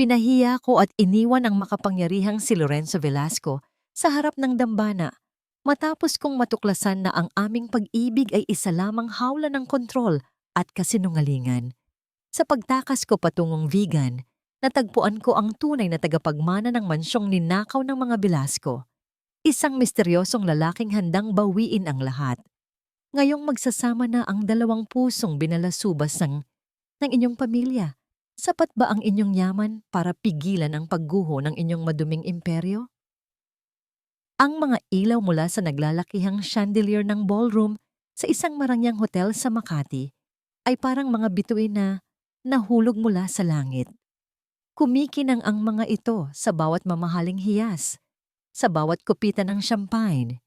Ipinahiya ko at iniwan ang makapangyarihang si Lorenzo Velasco sa harap ng dambana matapos kong matuklasan na ang aming pag-ibig ay isa lamang hawla ng kontrol at kasinungalingan. Sa pagtakas ko patungong vegan, natagpuan ko ang tunay na tagapagmana ng mansyong ninakaw ng mga Velasco. Isang misteryosong lalaking handang bawiin ang lahat. Ngayong magsasama na ang dalawang pusong binalasubas ng inyong pamilya. Sapat ba ang inyong yaman para pigilan ang pagguho ng inyong maduming imperyo? Ang mga ilaw mula sa naglalakihang chandelier ng ballroom sa isang marangyang hotel sa Makati ay parang mga bituin na nahulog mula sa langit. Kumikinang ang mga ito sa bawat mamahaling hiyas, sa bawat kupitan ng champagne,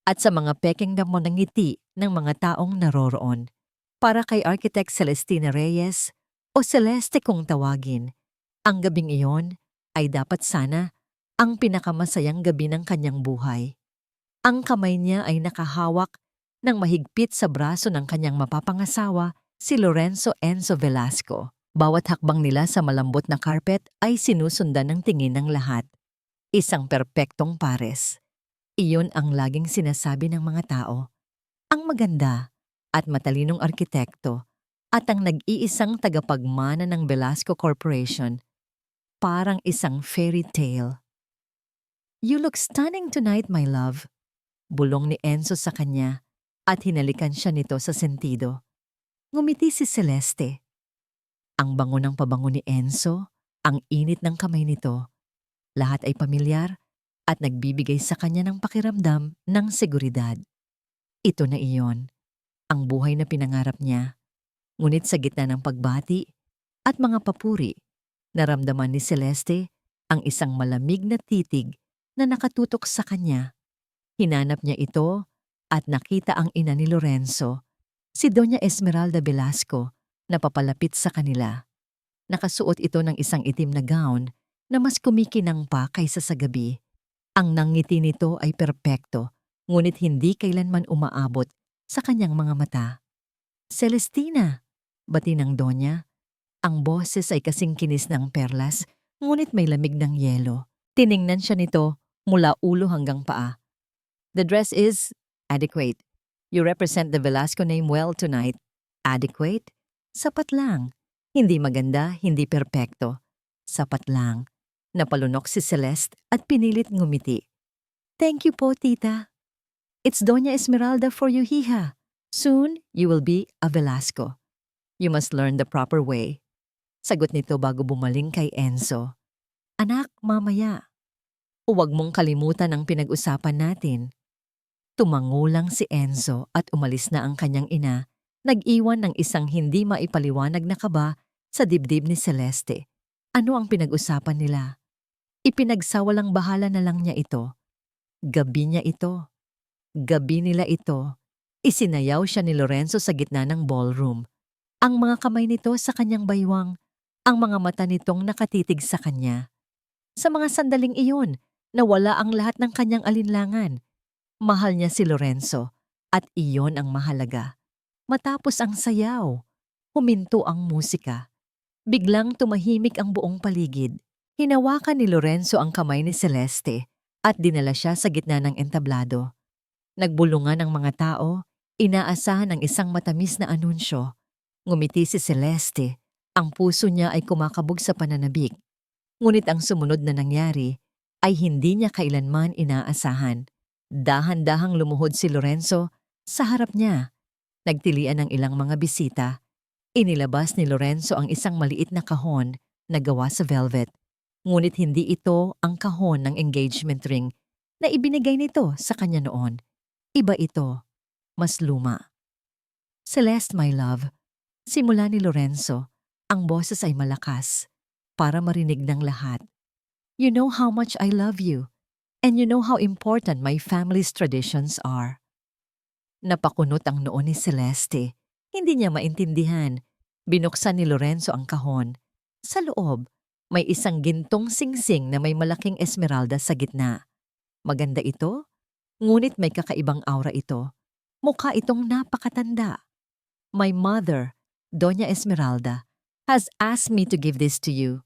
at sa mga peking damo ng ngiti ng mga taong naroroon. Para kay Architect Celestina Reyes o Celeste kung tawagin, ang gabing iyon ay dapat sana ang pinakamasayang gabi ng kanyang buhay. Ang kamay niya ay nakahawak ng mahigpit sa braso ng kanyang mapapangasawa, si Lorenzo Enzo Velasco. Bawat hakbang nila sa malambot na carpet ay sinusundan ng tingin ng lahat. Isang perpektong pares. Iyon ang laging sinasabi ng mga tao. Ang maganda at matalinong arkitekto at ang nag-iisang tagapagmana ng Velasco Corporation, parang isang fairy tale. "You look stunning tonight, my love," bulong ni Enzo sa kanya at hinalikan siya nito sa sentido. Ngumiti si Celeste. Ang bango ng pabango ni Enzo, ang init ng kamay nito, lahat ay pamilyar at nagbibigay sa kanya ng pakiramdam ng seguridad. Ito na iyon, ang buhay na pinangarap niya. Ngunit sa gitna ng pagbati at mga papuri, naramdaman ni Celeste ang isang malamig na titig na nakatutok sa kanya. Hinanap niya ito at nakita ang ina ni Lorenzo, si Doña Esmeralda Velasco, na papalapit sa kanila. Nakasuot ito ng isang itim na gown na mas kumikinang pa kaysa sa gabi. Ang nangiti nito ay perpekto, ngunit hindi kailanman umaabot sa kanyang mga mata. "Celestina," bati ng Donya. Ang boses ay kasing kinis ng perlas, ngunit may lamig ng yelo. Tiningnan siya nito mula ulo hanggang paa. "The dress is adequate. You represent the Velasco name well tonight." Adequate? Sapat lang. Hindi maganda, hindi perpekto. Sapat lang. Napalunok si Celeste at pinilit ngumiti. "Thank you po, tita. It's Doña Esmeralda for you, hija. Soon, you will be a Velasco. You must learn the proper way." Sagot nito bago bumaling kay Enzo. "Anak, mamaya. Huwag mong kalimutan ang pinag-usapan natin." Tumango lang si Enzo at umalis na ang kanyang ina, nag-iwan ng isang hindi maipaliwanag na kaba sa dibdib ni Celeste. Ano ang pinag-usapan nila? Ipinagsawalang bahala na lang niya ito. Gabi niya ito. Gabi nila ito. Isinayaw siya ni Lorenzo sa gitna ng ballroom. Ang mga kamay nito sa kanyang baywang, ang mga mata nitong nakatitig sa kanya. Sa mga sandaling iyon, nawala ang lahat ng kanyang alinlangan. Mahal niya si Lorenzo at iyon ang mahalaga. Matapos ang sayaw, huminto ang musika. Biglang tumahimik ang buong paligid. Hinawakan ni Lorenzo ang kamay ni Celeste at dinala siya sa gitna ng entablado. Nagbulungan ang mga tao, inaasahan ang isang matamis na anunsyo. Ngumiti si Celeste, ang puso niya ay kumakabog sa pananabik. Ngunit ang sumunod na nangyari ay hindi niya kailanman inaasahan. Dahan-dahang lumuhod si Lorenzo sa harap niya. Nagtilian ng ilang mga bisita. Inilabas ni Lorenzo ang isang maliit na kahon na gawa sa velvet. Ngunit hindi ito ang kahon ng engagement ring na ibinigay nito sa kanya noon. Iba ito, mas luma. "Celeste, my love," simula ni Lorenzo, ang boses ay malakas para marinig ng lahat. "You know how much I love you, and you know how important my family's traditions are." Napakunot ang noo ni Celeste. Hindi niya maintindihan. Binuksan ni Lorenzo ang kahon. Sa loob, may isang gintong singsing na may malaking esmeralda sa gitna. Maganda ito, ngunit may kakaibang aura ito. Mukha itong napakatanda. "My mother, Doña Esmeralda, has asked me to give this to you.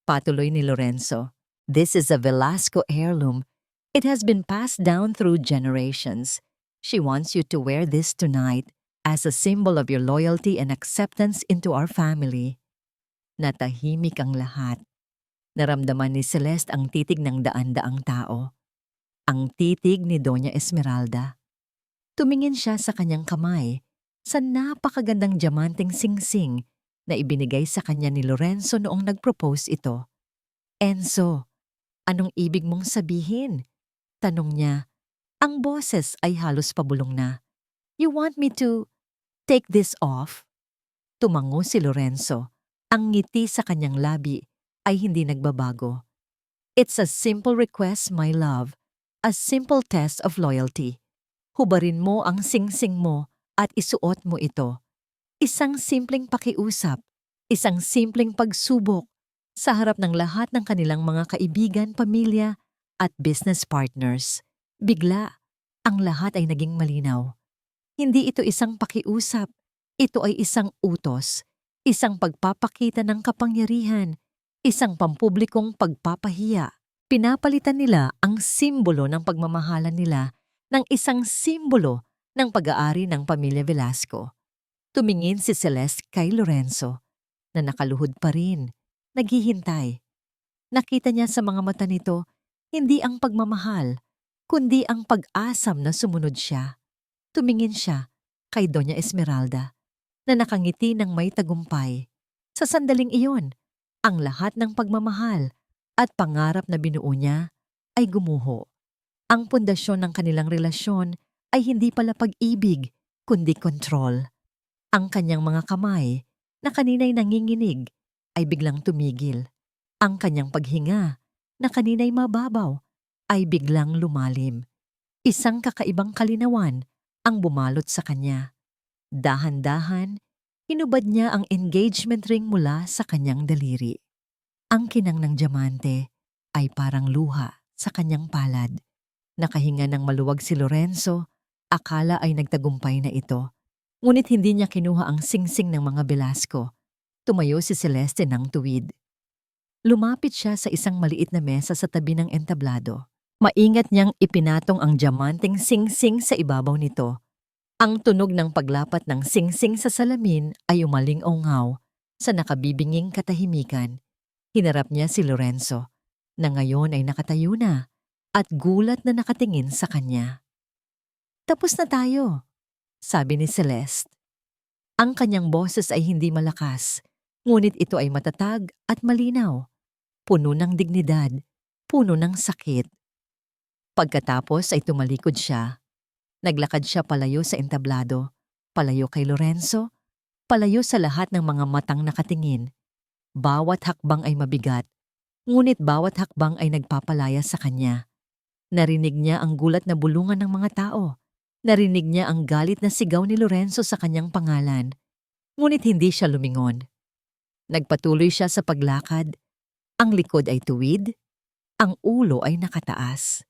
Patuloy ni Lorenzo. This is a Velasco heirloom. It has been passed down through generations. She wants you to wear this tonight as a symbol of your loyalty and acceptance into our family. Natahimik ang lahat. Naramdaman ni Celeste ang titig ng daan-daang tao. Ang titig ni Doña Esmeralda. Tumingin siya sa kanyang kamay, sa napakagandang diamanteng singsing na ibinigay sa kanya ni Lorenzo noong nag-propose ito. Enzo, anong ibig mong sabihin? Tanong niya. Ang boses ay halos pabulong na. You want me to take this off? Tumango si Lorenzo. Ang ngiti sa kanyang labi ay hindi nagbabago. It's a simple request, my love. A simple test of loyalty. Hubarin mo ang singsing mo at isuot mo ito. Isang simpleng pakiusap, isang simpleng pagsubok sa harap ng lahat ng kanilang mga kaibigan, pamilya at business partners. Bigla, ang lahat ay naging malinaw. Hindi ito isang pakiusap, ito ay isang utos, isang pagpapakita ng kapangyarihan, isang pampublikong pagpapahiya. Pinapalitan nila ang simbolo ng pagmamahalan nila ng isang simbolo ng pag-aari ng pamilya Velasco. Tumingin si Celeste kay Lorenzo na nakaluhod pa rin, naghihintay. Nakita niya sa mga mata nito hindi ang pagmamahal, kundi ang pag-asam na sumunod siya. Tumingin siya kay Doña Esmeralda na nakangiti ng may tagumpay. Sa sandaling iyon, ang lahat ng pagmamahal at pangarap na binuo niya ay gumuho. Ang pundasyon ng kanilang relasyon ay hindi pala pag-ibig, kundi kontrol. Ang kanyang mga kamay na kanina'y nanginginig ay biglang tumigil. Ang kanyang paghinga na kanina'y mababaw ay biglang lumalim. Isang kakaibang kalinawan ang bumalot sa kanya. Dahan-dahan, hinubad niya ang engagement ring mula sa kanyang daliri. Ang kinang ng diamante ay parang luha sa kanyang palad. Nakahinga ng maluwag si Lorenzo, akala ay nagtagumpay na ito. Ngunit hindi niya kinuha ang singsing ng mga Velasco. Tumayo si Celeste ng tuwid. Lumapit siya sa isang maliit na mesa sa tabi ng entablado. Maingat niyang ipinatong ang diamanteng singsing sa ibabaw nito. Ang tunog ng paglapat ng singsing sa salamin ay umaling-ongaw sa nakabibinging katahimikan. Hinarap niya si Lorenzo, na ngayon ay nakatayo na at gulat na nakatingin sa kanya. Tapos na tayo, sabi ni Celeste. Ang kanyang boses ay hindi malakas, ngunit ito ay matatag at malinaw. Puno ng dignidad, puno ng sakit. Pagkatapos ay tumalikod siya. Naglakad siya palayo sa entablado, palayo kay Lorenzo, palayo sa lahat ng mga matang nakatingin. Bawat hakbang ay mabigat, ngunit bawat hakbang ay nagpapalaya sa kanya. Narinig niya ang gulat na bulungan ng mga tao. Narinig niya ang galit na sigaw ni Lorenzo sa kanyang pangalan. Ngunit hindi siya lumingon. Nagpatuloy siya sa paglakad. Ang likod ay tuwid, ang ulo ay nakataas.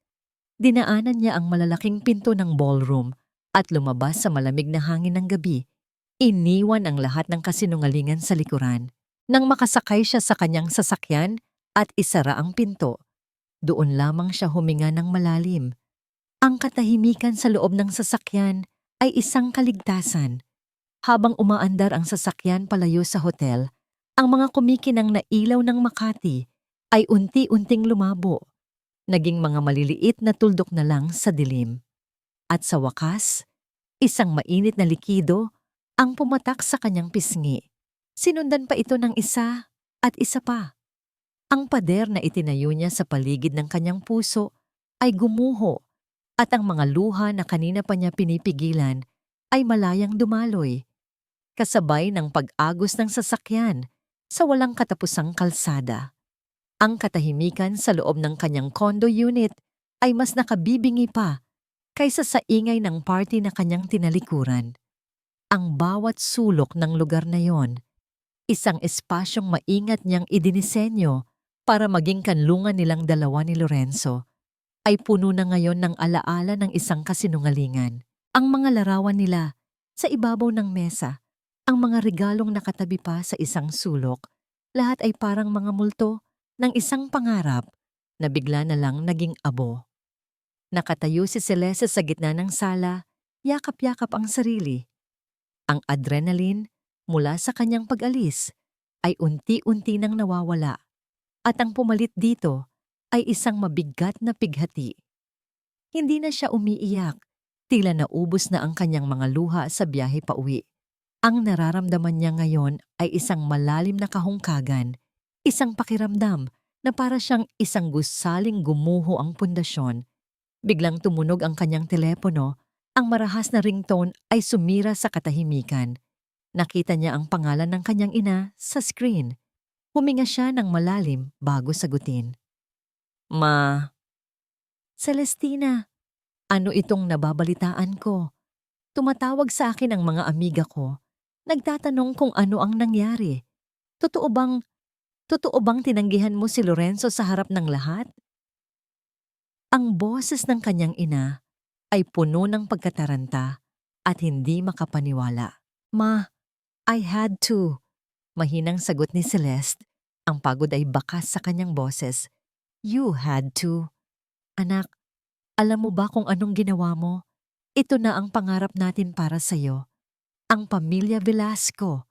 Dinaanan niya ang malalaking pinto ng ballroom at lumabas sa malamig na hangin ng gabi. Iniwan ang lahat ng kasinungalingan sa likuran. Nang makasakay siya sa kanyang sasakyan at isara ang pinto, doon lamang siya huminga ng malalim. Ang katahimikan sa loob ng sasakyan ay isang kaligtasan. Habang umaandar ang sasakyan palayo sa hotel, ang mga kumikinang na ilaw ng Makati ay unti-unting lumabo. Naging mga maliliit na tuldok na lang sa dilim. At sa wakas, isang mainit na likido ang pumatak sa kanyang pisngi. Sinundan pa ito ng isa at isa pa. Ang pader na itinayo niya sa paligid ng kanyang puso ay gumuho at ang mga luha na kanina pa niya pinipigilan ay malayang dumaloy. Kasabay ng pag-agos ng sasakyan sa walang katapusang kalsada. Ang katahimikan sa loob ng kanyang condo unit ay mas nakabibingi pa kaysa sa ingay ng party na kanyang tinalikuran. Ang bawat sulok ng lugar na yon, isang espasyong maingat niyang idinisenyo para maging kanlungan nilang dalawa ni Lorenzo, ay puno na ngayon ng alaala ng isang kasinungalingan. Ang mga larawan nila sa ibabaw ng mesa, ang mga regalong nakatabi pa sa isang sulok, lahat ay parang mga multo ng isang pangarap na bigla na lang naging abo. Nakatayo si Celeste sa gitna ng sala, yakap-yakap ang sarili. Ang adrenaline mula sa kanyang pag-alis ay unti-unti nang nawawala at ang pumalit dito ay isang mabigat na pighati. Hindi na siya umiiyak, tila naubos na ang kanyang mga luha sa biyahe pauwi. Ang nararamdaman niya ngayon ay isang malalim na kahungkagan, isang pakiramdam na para siyang isang gusaling gumuho ang pundasyon. Biglang tumunog ang kanyang telepono, ang marahas na ringtone ay sumira sa katahimikan. Nakita niya ang pangalan ng kanyang ina sa screen. Huminga siya ng malalim bago sagutin. Ma. Celestina, ano itong nababalitaan ko? Tumatawag sa akin ang mga amiga ko. Nagtatanong kung ano ang nangyari. Totoo bang tinanggihan mo si Lorenzo sa harap ng lahat? Ang boses ng kanyang ina ay puno ng pagkataranta at hindi makapaniwala. Ma, I had to. Mahinang sagot ni Celeste. Ang pagod ay bakas sa kanyang boses. You had to. Anak, alam mo ba kung anong ginawa mo? Ito na ang pangarap natin para sa'yo. Ang pamilya Velasco.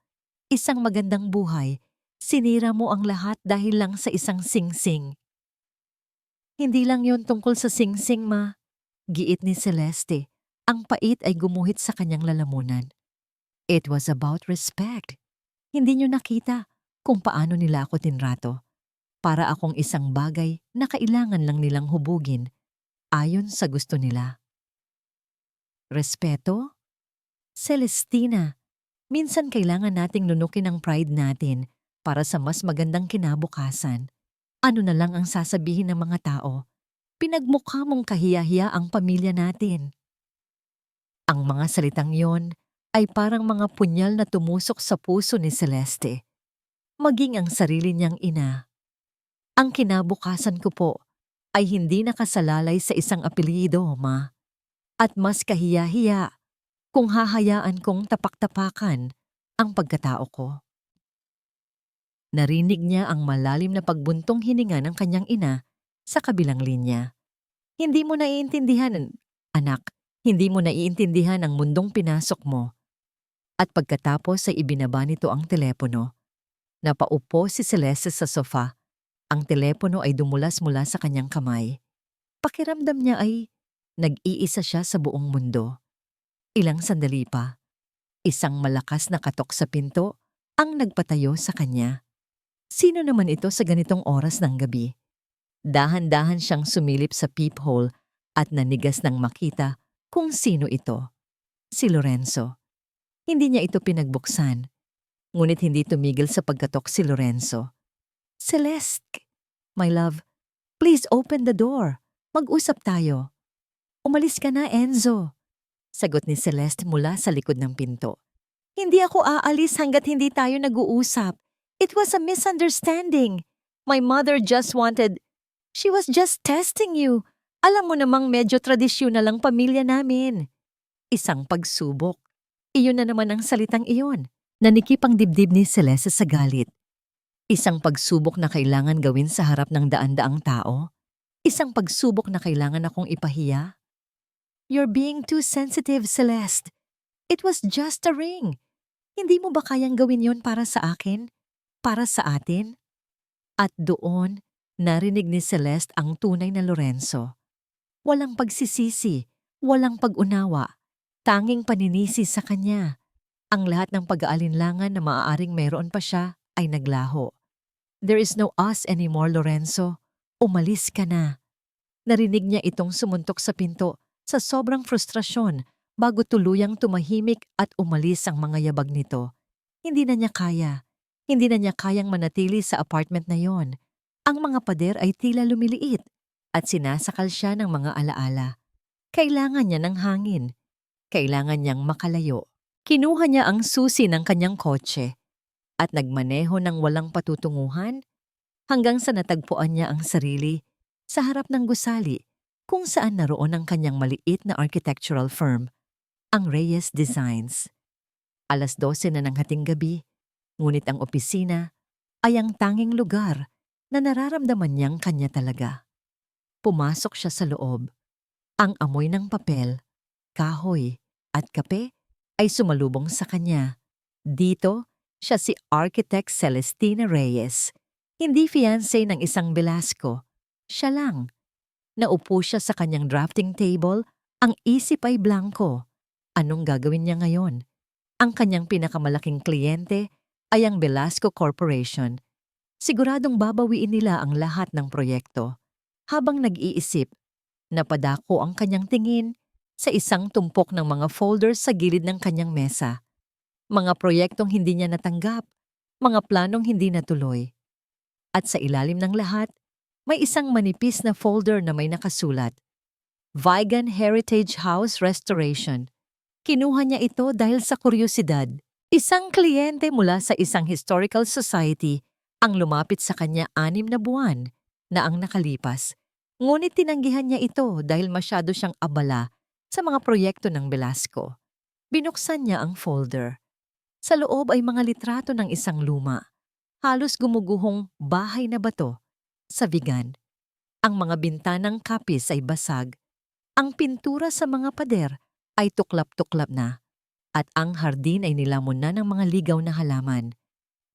Isang magandang buhay. Sinira mo ang lahat dahil lang sa isang singsing. Hindi lang yon tungkol sa singsing, ma. Giit ni Celeste. Ang pait ay gumuhit sa kanyang lalamunan. It was about respect. Hindi niyo nakita kung paano nila ako tinrato. Para akong isang bagay na kailangan lang nilang hubugin ayon sa gusto nila. Respeto? Celestina, minsan kailangan nating nunukin ang pride natin para sa mas magandang kinabukasan. Ano na lang ang sasabihin ng mga tao? Pinagmukha mong kahiya-hiya ang pamilya natin. Ang mga salitang yon ay parang mga punyal na tumusok sa puso ni Celeste. Maging ang sarili niyang ina. Ang kinabukasan ko po ay hindi nakasalalay sa isang apelyido, ma. At mas kahiya-hiya kung hahayaan kong tapak-tapakan ang pagkatao ko. Narinig niya ang malalim na pagbuntong hininga ng kanyang ina sa kabilang linya. Hindi mo naiintindihan, anak, hindi mo naiintindihan ang mundong pinasok mo. At pagkatapos ay ibinaba nito ang telepono. Napaupo si Celeste sa sofa. Ang telepono ay dumulas mula sa kanyang kamay. Pakiramdam niya ay nag-iisa siya sa buong mundo. Ilang sandali pa, isang malakas na katok sa pinto ang nagpatayo sa kanya. Sino naman ito sa ganitong oras ng gabi? Dahan-dahan siyang sumilip sa peephole at nanigas nang makita kung sino ito. Si Lorenzo. Hindi niya ito pinagbuksan, ngunit hindi tumigil sa pagkatok si Lorenzo. Celeste, my love, please open the door. Mag-usap tayo. Umalis ka na, Enzo. Sagot ni Celeste mula sa likod ng pinto. Hindi ako aalis hanggat hindi tayo nag-uusap. It was a misunderstanding. My mother she was just testing you. Alam mo namang medyo tradisyonal ang pamilya namin. Isang pagsubok. Iyon na naman ang salitang iyon. Nanikip ang dibdib ni Celeste sa galit. Isang pagsubok na kailangan gawin sa harap ng daan-daang tao. Isang pagsubok na kailangan akong ipahiya. You're being too sensitive, Celeste. It was just a ring. Hindi mo ba kayang gawin yon para sa akin? Para sa atin? At doon, narinig ni Celeste ang tunay na Lorenzo. Walang pagsisisi, walang pag-unawa, tanging paninisi sa kanya. Ang lahat ng pag-aalinlangan na maaaring mayroon pa siya ay naglaho. There is no us anymore, Lorenzo. Umalis ka na. Narinig niya itong sumuntok sa pinto sa sobrang frustrasyon bago tuluyang tumahimik at umalis ang mga yabag nito. Hindi na niya kaya. Hindi na niya kayang manatili sa apartment na yon. Ang mga pader ay tila lumiliit at sinasakal siya ng mga alaala. Kailangan niya ng hangin. Kailangan niyang makalayo. Kinuha niya ang susi ng kanyang kotse at nagmaneho ng walang patutunguhan hanggang sa natagpuan niya ang sarili sa harap ng gusali kung saan naroon ang kanyang maliit na architectural firm, ang Reyes Designs. 12:00 na ng hating gabi, ngunit ang opisina ay ang tanging lugar na nararamdaman niyang kanya talaga. Pumasok siya sa loob. Ang amoy ng papel, kahoy, at kape ay sumalubong sa kanya. Dito, siya si Architect Celestina Reyes. Hindi fiancé ng isang Velasco. Siya lang. Naupo siya sa kanyang drafting table, ang isip ay blanco. Anong gagawin niya ngayon? Ang kanyang pinakamalaking kliyente ay ang Velasco Corporation. Siguradong babawiin nila ang lahat ng proyekto. Habang nag-iisip, napadako ang kanyang tingin sa isang tumpok ng mga folders sa gilid ng kanyang mesa. Mga proyektong hindi niya natanggap, mga planong hindi natuloy. At sa ilalim ng lahat, may isang manipis na folder na may nakasulat, Vigan Heritage House Restoration. Kinuha niya ito dahil sa kuryosidad. Isang kliyente mula sa isang historical society ang lumapit sa kanya 6 na buwan na ang nakalipas. Ngunit tinanggihan niya ito dahil masyado siyang abala sa mga proyekto ng Velasco. Binuksan niya ang folder. Sa loob ay mga litrato ng isang luma, halos gumuguhong bahay na bato sa Vigan. Ang mga bintanang kapis ay basag, ang pintura sa mga pader ay tuklap-tuklap na, at ang hardin ay nilamon na ng mga ligaw na halaman.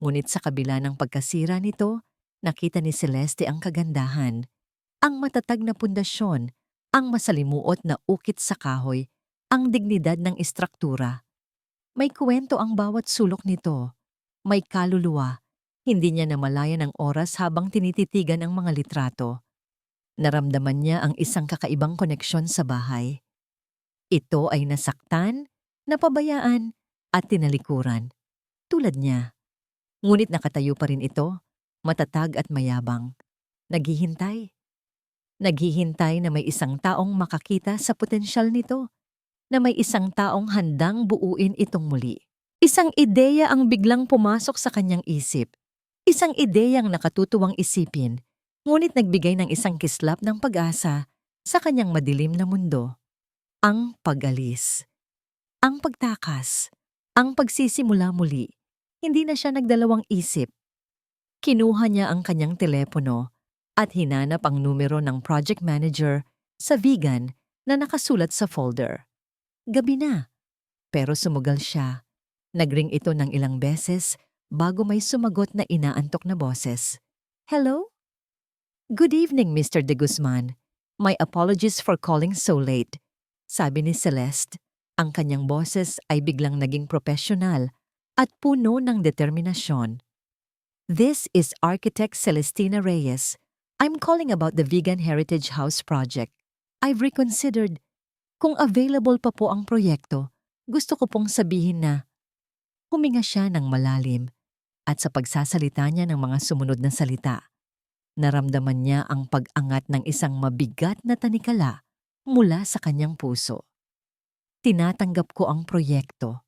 Ngunit sa kabila ng pagkasira nito, nakita ni Celeste ang kagandahan. Ang matatag na pundasyon, ang masalimuot na ukit sa kahoy, ang dignidad ng istruktura. May kwento ang bawat sulok nito. May kaluluwa. Hindi niya namalayan ang oras habang tinititigan ang mga litrato. Naramdaman niya ang isang kakaibang koneksyon sa bahay. Ito ay nasaktan, napabayaan, at tinalikuran. Tulad niya. Ngunit nakatayo pa rin ito, matatag at mayabang. Naghihintay. Naghihintay na may isang taong makakita sa potensyal nito, na may isang taong handang buuin itong muli. Isang ideya ang biglang pumasok sa kanyang isip. Isang ideyang nakatutuwang isipin, ngunit nagbigay ng isang kislap ng pag-asa sa kanyang madilim na mundo. Ang pag-alis. Ang pagtakas. Ang pagsisimula muli. Hindi na siya nagdalawang isip. Kinuha niya ang kanyang telepono at hinanap ang numero ng project manager sa Vigan na nakasulat sa folder. Gabi na, pero sumugal siya. Nagring ito ng ilang beses bago may sumagot na inaantok na boses. Hello? Good evening, Mr. De Guzman. My apologies for calling so late. Sabi ni Celeste. Ang kanyang boses ay biglang naging profesional at puno ng determinasyon. This is Architect Celestina Reyes. I'm calling about the Vigan Heritage House project. I've reconsidered. Kung available pa po ang proyekto, gusto ko pong sabihin na huminga siya ng malalim at sa pagsasalita niya ng mga sumunod na salita, naramdaman niya ang pag-angat ng isang mabigat na tanikala mula sa kanyang puso. Tinatanggap ko ang proyekto.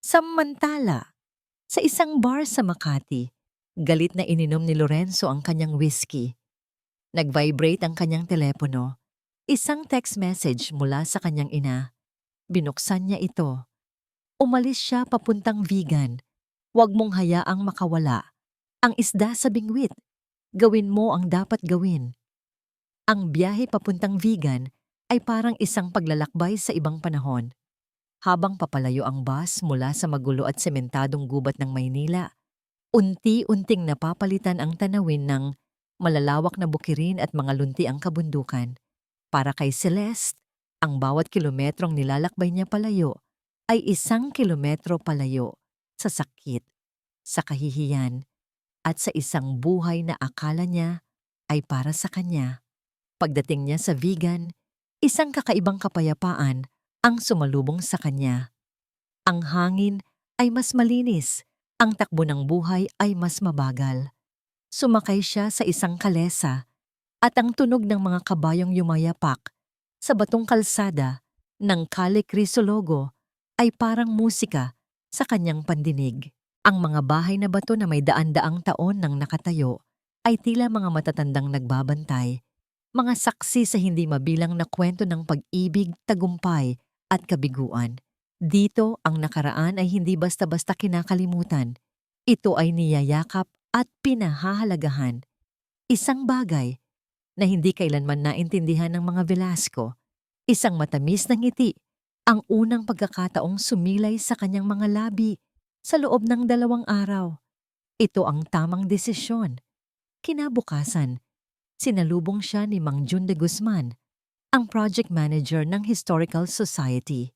Samantala, sa isang bar sa Makati, galit na ininom ni Lorenzo ang kanyang whiskey. Nag-vibrate ang kanyang telepono. Isang text message mula sa kanyang ina. Binuksan niya ito. Umalis siya papuntang Vigan. Huwag mong hayaang makawala. Ang isda sa bingwit. Gawin mo ang dapat gawin. Ang biyahe papuntang Vigan ay parang isang paglalakbay sa ibang panahon. Habang papalayo ang bus mula sa magulo at sementadong gubat ng Maynila, unti-unting napapalitan ang tanawin ng malalawak na bukirin at mga lunti ang kabundukan. Para kay Celeste, ang bawat kilometrong nilalakbay niya palayo ay 1 kilometro palayo sa sakit, sa kahihiyan, at sa isang buhay na akala niya ay para sa kanya. Pagdating niya sa Vigan, isang kakaibang kapayapaan ang sumalubong sa kanya. Ang hangin ay mas malinis, ang takbo ng buhay ay mas mabagal. Sumakay siya sa isang kalesa at ang tunog ng mga kabayong yumayapak sa batong kalsada ng Calle Crisologo ay parang musika sa kanyang pandinig. Ang mga bahay na bato na may daan-daang taon nang nakatayo ay tila mga matatandang nagbabantay, mga saksi sa hindi mabilang na kwento ng pag-ibig, tagumpay at kabiguan. Dito, ang nakaraan ay hindi basta-basta kinakalimutan. Ito ay niyayakap at pinahahalagahan. Isang bagay na hindi kailanman naintindihan ng mga Velasco, isang matamis na ngiti, ang unang pagkakataong sumilay sa kanyang mga labi sa loob ng 2 araw. Ito ang tamang desisyon. Kinabukasan, sinalubong siya ni Mang Jun de Guzman, ang project manager ng Historical Society.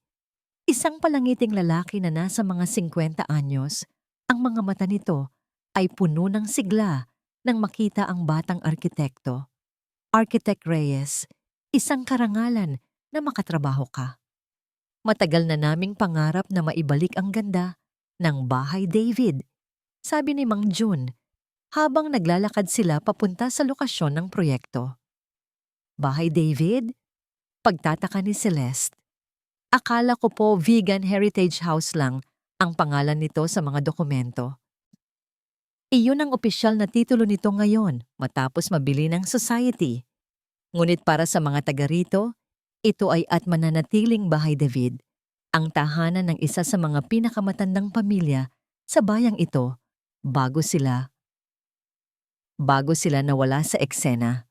Isang palangiting lalaki na nasa mga 50 anyos, ang mga mata nito ay puno ng sigla nang makita ang batang arkitekto. Architect Reyes, isang karangalan na makatrabaho ka. Matagal na naming pangarap na maibalik ang ganda ng Bahay David, sabi ni Mang Jun, habang naglalakad sila papunta sa lokasyon ng proyekto. Bahay David? Pagtataka ni Celeste. Akala ko po Vegan Heritage House lang ang pangalan nito sa mga dokumento. Iyon ang opisyal na titulo nito ngayon matapos mabili ng society. Ngunit para sa mga taga rito, ito ay at mananatiling Bahay David, ang tahanan ng isa sa mga pinakamatandang pamilya sa bayang ito bago sila nawala sa eksena.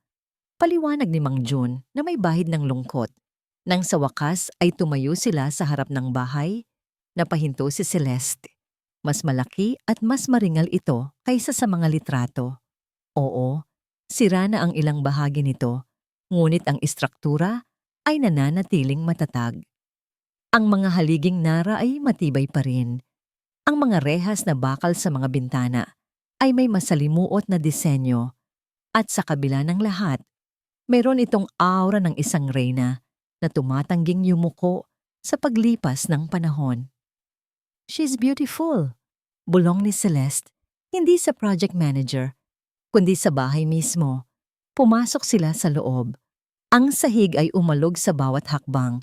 Paliwanag ni Mang Jun na may bahid ng lungkot. Nang sa wakas ay tumayo sila sa harap ng bahay, napahinto si Celeste. Mas malaki at mas maringal ito kaysa sa mga litrato. Oo, sira na ang ilang bahagi nito, ngunit ang istruktura ay nananatiling matatag. Ang mga haliging nara ay matibay pa rin. Ang mga rehas na bakal sa mga bintana ay may masalimuot na disenyo. At sa kabila ng lahat, mayroon itong aura ng isang reyna na tumatangging yumuko sa paglipas ng panahon. She's beautiful, bulong ni Celeste, hindi sa project manager, kundi sa bahay mismo. Pumasok sila sa loob. Ang sahig ay umalog sa bawat hakbang.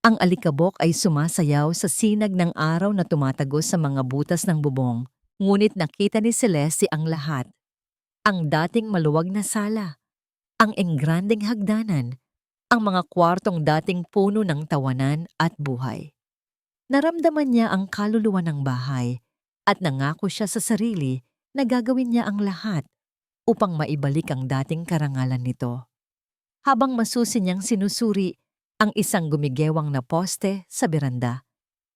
Ang alikabok ay sumasayaw sa sinag ng araw na tumatagos sa mga butas ng bubong. Ngunit nakita ni Celeste ang lahat. Ang dating maluwag na sala, ang engranding hagdanan, ang mga kwartong dating puno ng tawanan at buhay. Naramdaman niya ang kaluluwa ng bahay at nangako siya sa sarili na gagawin niya ang lahat upang maibalik ang dating karangalan nito. Habang masusi niyang sinusuri ang isang gumigewang na poste sa beranda,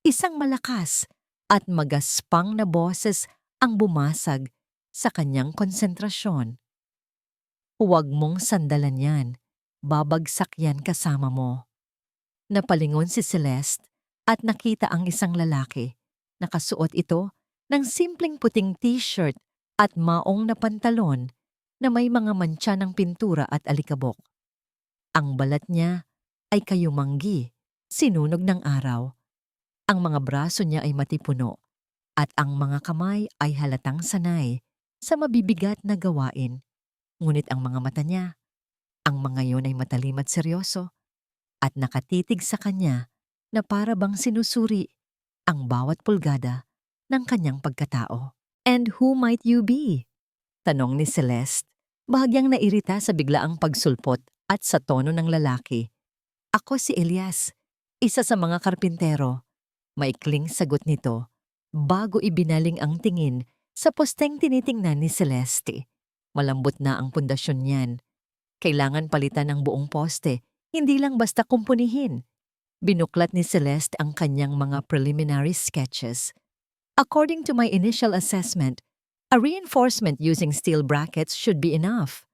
isang malakas at magaspang na boses ang bumasag sa kanyang konsentrasyon. Huwag mong sandalan yan, babagsak yan kasama mo. Napalingon si Celeste at nakita ang isang lalaki. Nakasuot ito ng simpleng puting t-shirt at maong na pantalon na may mga mantsa ng pintura at alikabok. Ang balat niya ay kayumanggi, sinunog ng araw. Ang mga braso niya ay matipuno at ang mga kamay ay halatang sanay sa mabibigat na gawain. Ngunit ang mga mata niya, ang mga yun ay matalim at seryoso at nakatitig sa kanya na para bang sinusuri ang bawat pulgada ng kanyang pagkatao. And who might you be? Tanong ni Celeste, bahagyang nairita sa biglaang pagsulpot at sa tono ng lalaki. Ako si Elias, isa sa mga karpintero. Maikling sagot nito bago ibinaling ang tingin sa posteng tinitingnan ni Celeste. Malambot na ang pundasyon niyan. Kailangan palitan ang buong poste, hindi lang basta kumpunihin. Binuklat ni Celeste ang kanyang mga preliminary sketches. According to my initial assessment, a reinforcement using steel brackets should be enough.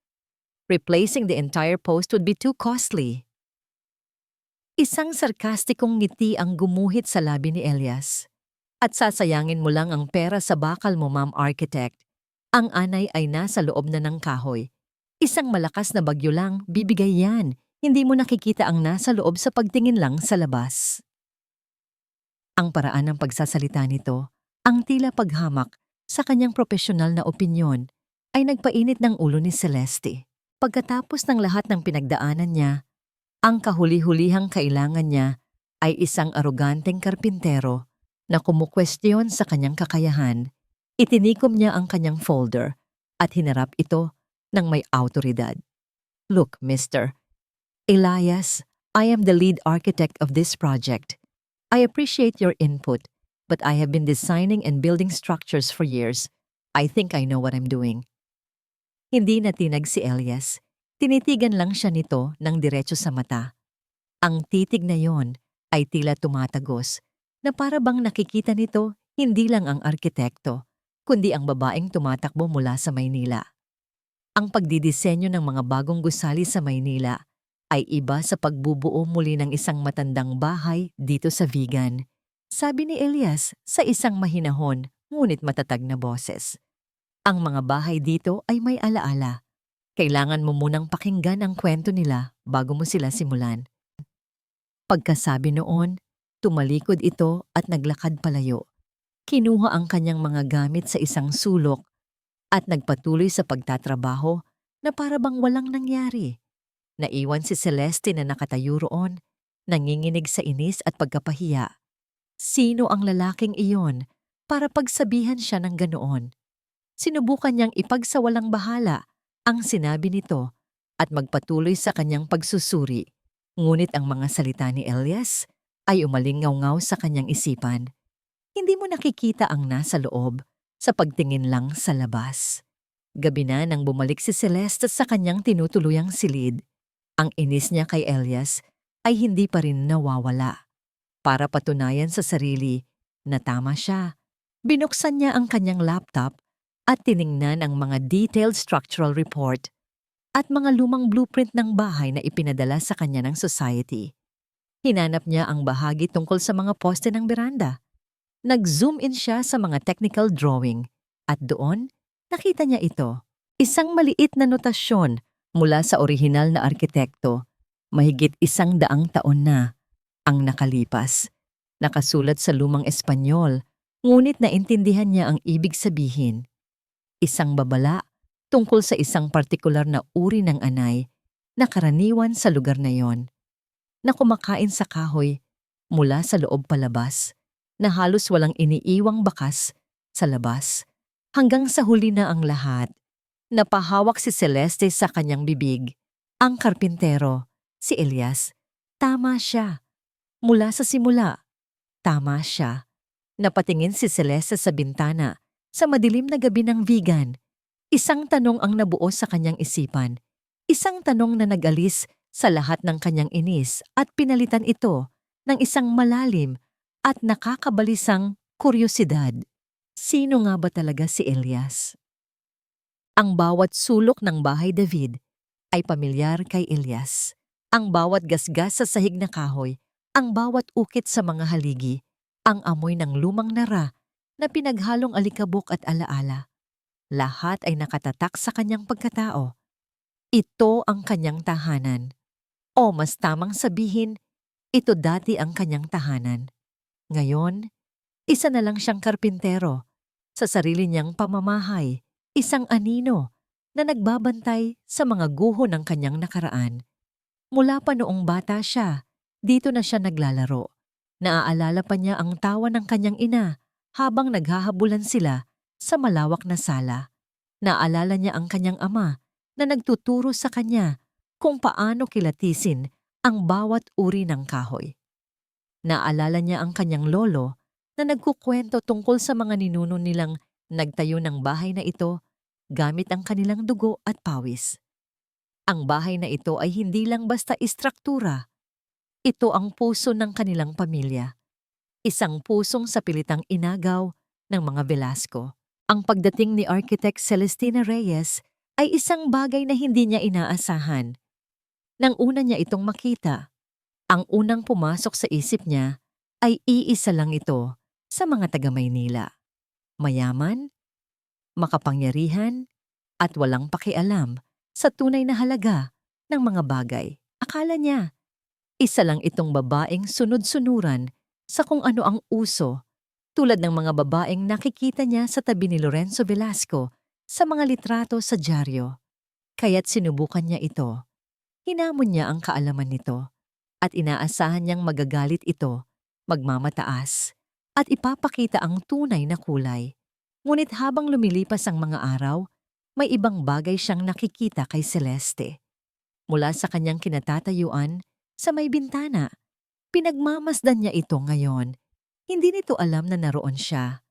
Replacing the entire post would be too costly. Isang sarkastikong ngiti ang gumuhit sa labi ni Elias. At sasayangin mo lang ang pera sa bakal mo, Ma'am Architect. Ang anay ay nasa loob na ng kahoy. Isang malakas na bagyo lang, bibigay yan. Hindi mo nakikita ang nasa loob sa pagtingin lang sa labas. Ang paraan ng pagsasalita nito, ang tila paghamak sa kanyang propesyonal na opinyon, ay nagpainit ng ulo ni Celeste. Pagkatapos ng lahat ng pinagdaanan niya, ang kahuli-hulihang kailangan niya ay isang aroganteng karpintero na kumukwestiyon sa kanyang kakayahan. Itinikom niya ang kanyang folder at hinarap ito ng may awtoridad. Look, Mr. Elias, I am the lead architect of this project. I appreciate your input, but I have been designing and building structures for years. I think I know what I'm doing. Hindi natinag si Elias. Tinitigan lang siya nito ng diretso sa mata. Ang titig na yon ay tila tumatagos na para bang nakikita nito hindi lang ang arkitekto, kundi ang babaeng tumatakbo mula sa Maynila. Ang pagdidisenyo ng mga bagong gusali sa Maynila ay iba sa pagbubuo muli ng isang matandang bahay dito sa Vigan, sabi ni Elias sa isang mahinahon ngunit matatag na boses. Ang mga bahay dito ay may alaala. Kailangan mo munang pakinggan ang kwento nila bago mo sila simulan. Pagkasabi noon, tumalikod ito at naglakad palayo. Kinuha ang kanyang mga gamit sa isang sulok at nagpatuloy sa pagtatrabaho na para bang walang nangyari. Naiwan si Celeste na nakatayo roon, nanginginig sa inis at pagkapahiya. Sino ang lalaking iyon para pagsabihan siya ng ganoon? Sinubukan niyang ipagsawalang bahala ang sinabi nito at magpatuloy sa kanyang pagsusuri. Ngunit ang mga salita ni Elias ay umalingaw-ngaw sa kanyang isipan. Hindi mo nakikita ang nasa loob sa pagtingin lang sa labas. Gabi na nang bumalik si Celeste sa kanyang tinutuluyang silid. Ang inis niya kay Elias ay hindi pa rin nawawala. Para patunayan sa sarili na tama siya, binuksan niya ang kanyang laptop at tiningnan ang mga detailed structural report at mga lumang blueprint ng bahay na ipinadala sa kanya ng society. Hinanap niya ang bahagi tungkol sa mga poste ng beranda. Nag-zoom in siya sa mga technical drawing at doon nakita niya ito. Isang maliit na notasyon mula sa orihinal na arkitekto, mahigit 100 taon na ang nakalipas. Nakasulat sa lumang Espanyol, ngunit naintindihan niya ang ibig sabihin. Isang babala tungkol sa isang partikular na uri ng anay na karaniwan sa lugar na yon, na kumakain sa kahoy mula sa loob palabas, na halos walang iniiwang bakas sa labas. Hanggang sa huli na ang lahat, napahawak si Celeste sa kanyang bibig. Ang karpintero, si Elias, tama siya. Mula sa simula, tama siya. Napatingin si Celeste sa bintana sa madilim na gabi ng Vigan. Isang tanong ang nabuo sa kanyang isipan. Isang tanong na nag-alis sa lahat ng kanyang inis at pinalitan ito ng isang malalim at nakakabalisang kuryosidad. Sino nga ba talaga si Elias? Ang bawat sulok ng bahay David ay pamilyar kay Elias. Ang bawat gasgas sa sahig na kahoy, ang bawat ukit sa mga haligi, ang amoy ng lumang nara na pinaghalong alikabok at alaala. Lahat ay nakatatak sa kanyang pagkatao. Ito ang kanyang tahanan. O mas tamang sabihin, ito dati ang kanyang tahanan. Ngayon, isa na lang siyang karpintero sa sarili niyang pamamahay, isang anino na nagbabantay sa mga guho ng kanyang nakaraan. Mula pa noong bata siya, dito na siya naglalaro. Naaalala pa niya ang tawa ng kanyang ina habang naghahabulan sila sa malawak na sala. Naalala niya ang kanyang ama na nagtuturo sa kanya kung paano kilatisin ang bawat uri ng kahoy. Naalala niya ang kanyang lolo na nagkukwento tungkol sa mga ninuno nilang nagtayo ng bahay na ito gamit ang kanilang dugo at pawis. Ang bahay na ito ay hindi lang basta istruktura. Ito ang puso ng kanilang pamilya. Isang pusong sa pilitang inagaw ng mga Velasco. Ang pagdating ni Architect Celestina Reyes ay isang bagay na hindi niya inaasahan. Nang una niya itong makita, ang unang pumasok sa isip niya ay iisa lang ito sa mga taga-Maynila. Mayaman, makapangyarihan, at walang pakialam sa tunay na halaga ng mga bagay. Akala niya, isa lang itong babaeng sunod-sunuran sa kung ano ang uso, tulad ng mga babaeng nakikita niya sa tabi ni Lorenzo Velasco sa mga litrato sa dyaryo. Kaya't sinubukan niya ito. Hinamon niya ang kaalaman nito at inaasahan niyang magagalit ito, magmamataas, at ipapakita ang tunay na kulay. Ngunit habang lumilipas ang mga araw, may ibang bagay siyang nakikita kay Celeste. Mula sa kanyang kinatatayuan sa may bintana, pinagmamasdan niya ito ngayon. Hindi nito alam na naroon siya.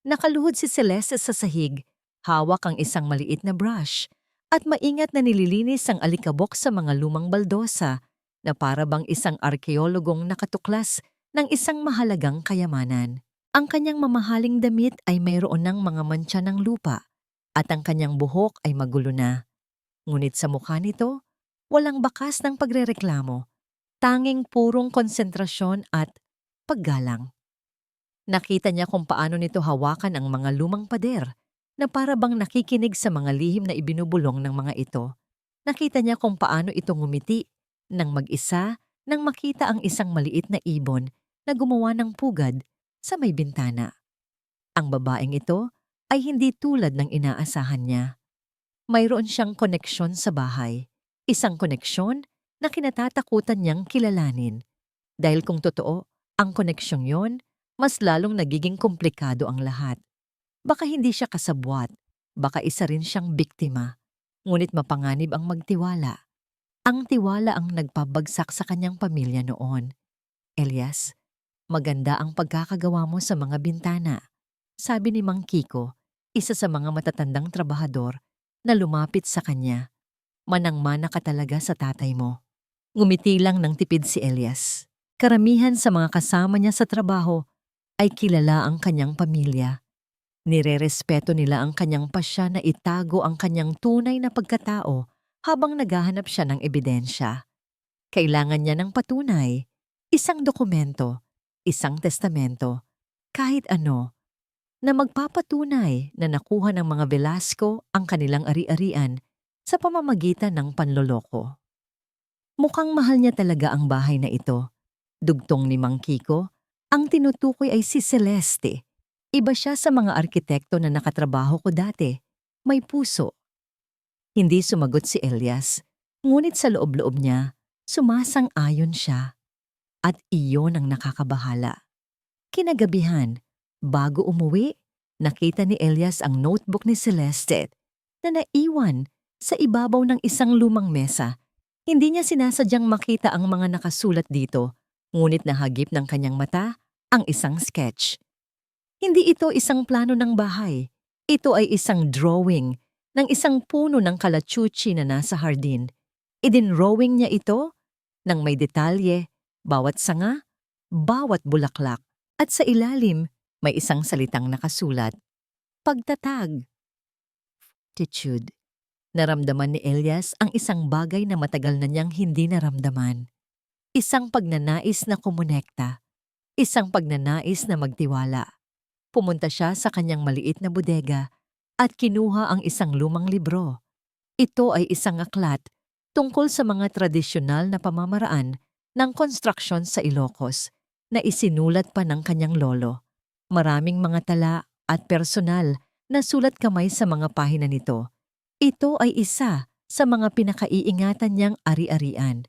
Nakaluhod si Celeste sa sahig Hawak ang isang maliit na brush at maingat na nililinis ang alikabok sa mga lumang baldosa na para bang isang arkeologong nakatuklas ng isang mahalagang kayamanan. Ang kanyang mamahaling damit ay mayroon ng mga mantsa ng lupa at ang kanyang buhok ay magulo na. Ngunit sa mukha nito, walang bakas ng pagrereklamo, tanging purong konsentrasyon at paggalang. Nakita niya kung paano nito hawakan ang mga lumang pader na para bang nakikinig sa mga lihim na ibinubulong ng mga ito. Nakita niya kung paano ito ngumiti nang mag-isa nang makita ang isang maliit na ibon na gumawa ng pugad sa may bintana. Ang babaeng ito ay hindi tulad ng inaasahan niya. Mayroon siyang koneksyon sa bahay. Isang koneksyon na kinatatakutan niyang kilalanin. Dahil kung totoo, ang koneksyong yon, mas lalong nagiging komplikado ang lahat. Baka hindi siya kasabwat, baka isa rin siyang biktima. Ngunit mapanganib ang magtiwala. Ang tiwala ang nagpabagsak sa kanyang pamilya noon. Elias, maganda ang pagkakagawa mo sa mga bintana, sabi ni Mang Kiko, isa sa mga matatandang trabahador na lumapit sa kanya. Manang-mana ka talaga sa tatay mo. Ngumiti lang ng tipid si Elias. Karamihan sa mga kasama niya sa trabaho ay kilala ang kanyang pamilya. Nirerespeto nila ang kanyang pasya na itago ang kanyang tunay na pagkatao habang naghahanap siya ng ebidensya. Kailangan niya ng patunay, isang dokumento, isang testamento, kahit ano, na magpapatunay na nakuha ng mga Velasco ang kanilang ari-arian sa pamamagitan ng panloloko. Mukhang mahal niya talaga ang bahay na ito. Dugtong ni Mang Kiko, ang tinutukoy ay si Celeste. Iba siya sa mga arkitekto na nakatrabaho ko dati. May puso. Hindi sumagot si Elias, ngunit sa loob-loob niya, sumasang-ayon siya. At iyon ang nakakabahala. Kinagabihan, bago umuwi, nakita ni Elias ang notebook ni Celeste na naiwan sa ibabaw ng isang lumang mesa. Hindi niya sinasadyang makita ang mga nakasulat dito, ngunit nahagip ng kanyang mata ang isang sketch. Hindi ito isang plano ng bahay. Ito ay isang drawing ng isang puno ng kalachuchi na nasa hardin. Idinrawing niya ito ng may detalye, bawat sanga, bawat bulaklak, at sa ilalim may isang salitang nakasulat. Pagtatag. Fortitude. Naramdaman ni Elias ang isang bagay na matagal na niyang hindi naramdaman. Isang pagnanais na kumonekta. Isang pagnanais na magtiwala. Pumunta siya sa kanyang maliit na bodega at kinuha ang isang lumang libro. Ito ay isang aklat tungkol sa mga tradisyonal na pamamaraan ng konstruksyon sa Ilocos na isinulat pa ng kanyang lolo. Maraming mga tala at personal na sulat kamay sa mga pahina nito. Ito ay isa sa mga pinakaiingatan niyang ari-arian.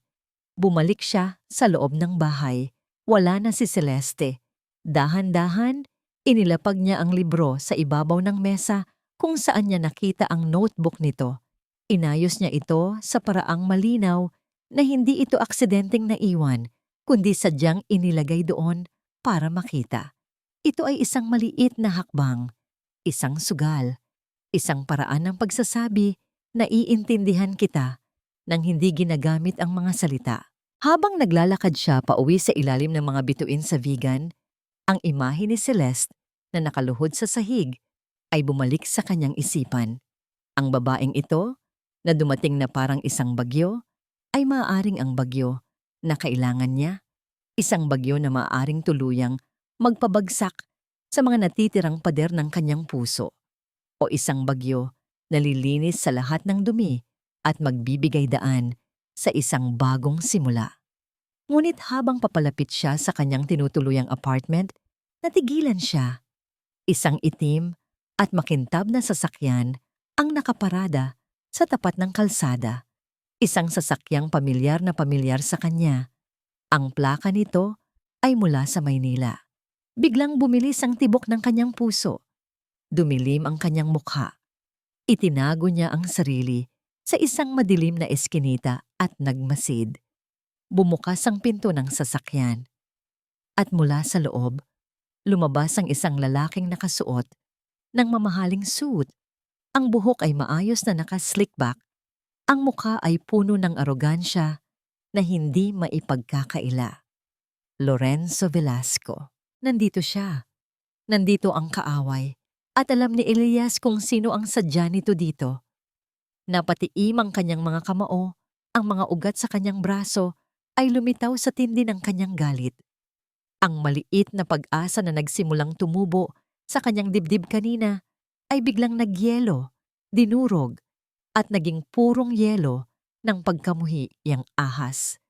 Bumalik siya sa loob ng bahay. Wala na si Celeste. Dahan-dahan, inilapag niya ang libro sa ibabaw ng mesa kung saan niya nakita ang notebook nito. Inayos niya ito sa paraang malinaw na hindi ito aksidenteng naiwan, kundi sadyang inilagay doon para makita. Ito ay isang maliit na hakbang, isang sugal, isang paraan ng pagsasabi na iintindihan kita nang hindi ginagamit ang mga salita. Habang naglalakad siya pauwi sa ilalim ng mga bituin sa vegan, ang imahe ni Celeste na nakaluhod sa sahig ay bumalik sa kanyang isipan. Ang babaeng ito, na dumating na parang isang bagyo, ay maaaring ang bagyo na kailangan niya. Isang bagyo na maaaring tuluyang magpabagsak sa mga natitirang pader ng kanyang puso. O isang bagyo na lilinis sa lahat ng dumi at magbibigay daan sa isang bagong simula. Ngunit habang papalapit siya sa kanyang tinutuluyang apartment, natigilan siya. Isang itim at makintab na sasakyan ang nakaparada sa tapat ng kalsada. Isang sasakyang pamilyar na pamilyar sa kanya. Ang plaka nito ay mula sa Maynila. Biglang bumilis ang tibok ng kanyang puso. Dumilim ang kanyang mukha. Itinago niya ang sarili sa isang madilim na eskinita at nagmasid. Bumukas ang pinto ng sasakyan. At mula sa loob, lumabas ang isang lalaking nakasuot ng mamahaling suit Ang buhok ay maayos na naka-slick back. Ang mukha ay puno ng arogansya na hindi maipagkakaila. Lorenzo Velasco. Nandito siya. Nandito ang kaaway. At alam ni Elias kung sino ang sadya nito dito. Napatiim ang kanyang mga kamao, ang mga ugat sa kanyang braso ay lumitaw sa tindi ng kanyang galit. Ang maliit na pag-asa na nagsimulang tumubo sa kanyang dibdib kanina ay biglang nagyelo, dinurog, at naging purong yelo ng pagkamuhi yang ahas.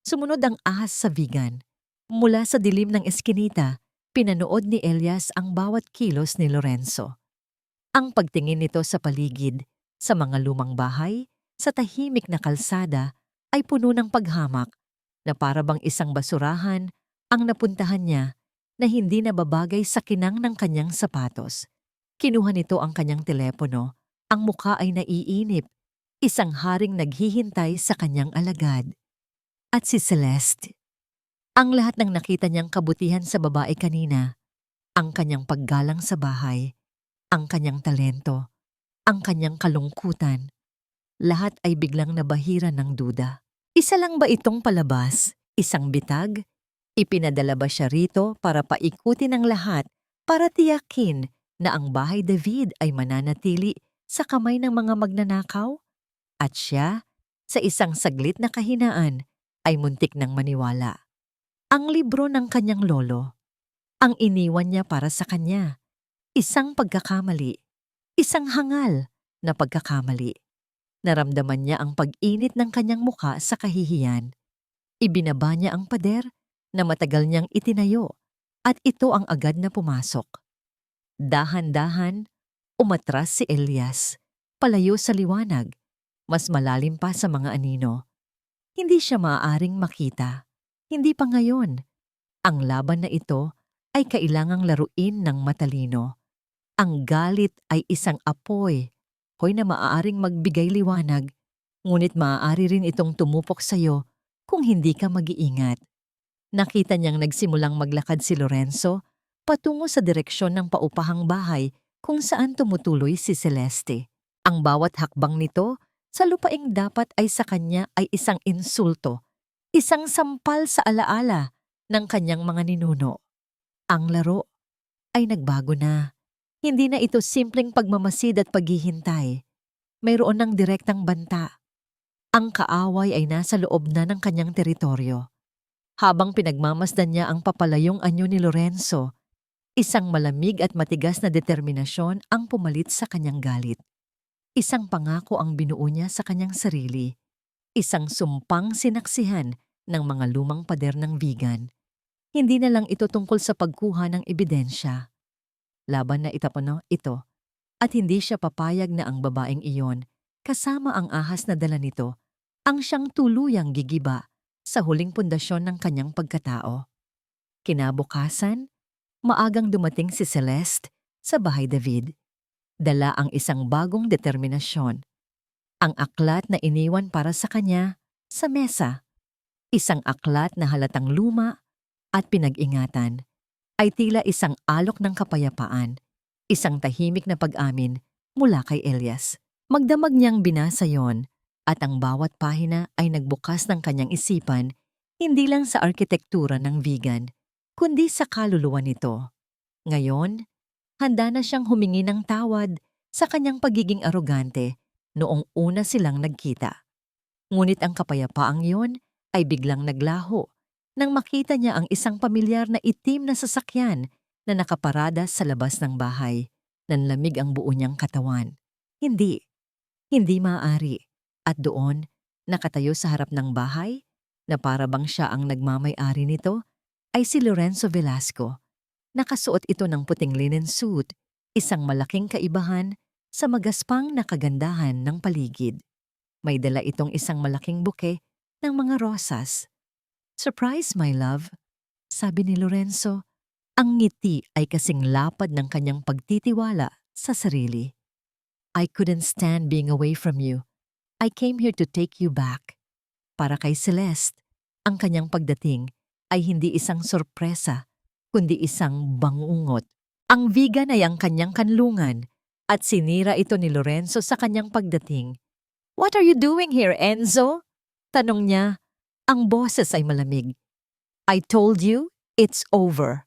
Sumunod ang ahas sa Vigan. Mula sa dilim ng eskinita, pinanood ni Elias ang bawat kilos ni Lorenzo. Ang pagtingin nito sa paligid, sa mga lumang bahay, sa tahimik na kalsada ay puno ng paghamak na para bang isang basurahan ang napuntahan niya na hindi nababagay sa kinang ng kanyang sapatos. Kinuha nito ang kanyang telepono, ang mukha ay naiinip, isang haring naghihintay sa kanyang alagad. At si Celeste. Ang lahat ng nakita niyang kabutihan sa babae kanina, ang kanyang paggalang sa bahay, ang kanyang talento, ang kanyang kalungkutan, lahat ay biglang nabahira ng duda. Isa lang ba itong palabas? Isang bitag? Ipinadala ba siya rito para paikutin ang lahat para tiyakin na ang bahay David ay mananatili sa kamay ng mga magnanakaw? At siya, sa isang saglit na kahinaan, ay muntik ng maniwala. Ang libro ng kanyang lolo, ang iniwan niya para sa kanya, isang pagkakamali, isang hangal na pagkakamali. Naramdaman niya ang pag-init ng kanyang mukha sa kahihiyan. Ibinaba niya ang pader na matagal niyang itinayo at ito ang agad na pumasok. Dahan-dahan, umatras si Elias, palayo sa liwanag, mas malalim pa sa mga anino. Hindi siya maaaring makita. Hindi pa ngayon. Ang laban na ito ay kailangang laruin ng matalino. Ang galit ay isang apoy na maaaring magbigay liwanag, ngunit maaari rin itong tumupok sa iyo kung hindi ka mag-iingat. Nakita niyang nagsimulang maglakad si Lorenzo patungo sa direksyon ng paupahang bahay kung saan tumutuloy si Celeste. Ang bawat hakbang nito sa lupaing dapat ay sa kanya ay isang insulto, isang sampal sa alaala ng kanyang mga ninuno. Ang laro ay nagbago na. Hindi na ito simpleng pagmamasid at paghihintay. Mayroon ng direktang banta. Ang kaaway ay nasa loob na ng kanyang teritoryo. Habang pinagmamasdan niya ang papalayong anyo ni Lorenzo, isang malamig at matigas na determinasyon ang pumalit sa kanyang galit. Isang pangako ang binuo niya sa kanyang sarili. Isang sumpang sinaksihan ng mga lumang pader ng Vigan. Hindi na lang ito tungkol sa pagkuha ng ebidensya. Laban na itapuno ito at hindi siya papayag na ang babaeng iyon, kasama ang ahas na dala nito, ang siyang tuluyang gigiba sa huling pundasyon ng kanyang pagkatao. Kinabukasan, maagang dumating si Celeste sa bahay David. Dala ang isang bagong determinasyon. Ang aklat na iniwan para sa kanya sa mesa. Isang aklat na halatang luma at pinag-ingatan. Ay tila isang alok ng kapayapaan, isang tahimik na pag-amin mula kay Elias. Magdamag niyang binasa yon at ang bawat pahina ay nagbukas ng kanyang isipan hindi lang sa arkitektura ng Vigan, kundi sa kaluluwa nito. Ngayon, handa na siyang humingi ng tawad sa kanyang pagiging arogante noong una silang nagkita. Ngunit ang kapayapaang yon ay biglang naglaho nang makita niya ang isang pamilyar na itim na sasakyan na nakaparada sa labas ng bahay. Nanlamig ang buo niyang katawan. Hindi maaari. At doon, nakatayo sa harap ng bahay, na para bang siya ang nagmamay-ari nito, ay si Lorenzo Velasco. Nakasuot ito ng puting linen suit, isang malaking kaibahan sa magaspang na kagandahan ng paligid. May dala itong isang malaking buke ng mga rosas. "Surprise, my love," sabi ni Lorenzo. Ang ngiti ay kasing lapad ng kanyang pagtitiwala sa sarili. "I couldn't stand being away from you. I came here to take you back." Para kay Celeste, ang kanyang pagdating ay hindi isang sorpresa, kundi isang bangungot. Ang Vigan ay ang kanyang kanlungan, at sinira ito ni Lorenzo sa kanyang pagdating. "What are you doing here, Enzo?" Tanong niya. Ang boses ay malamig. "I told you, it's over."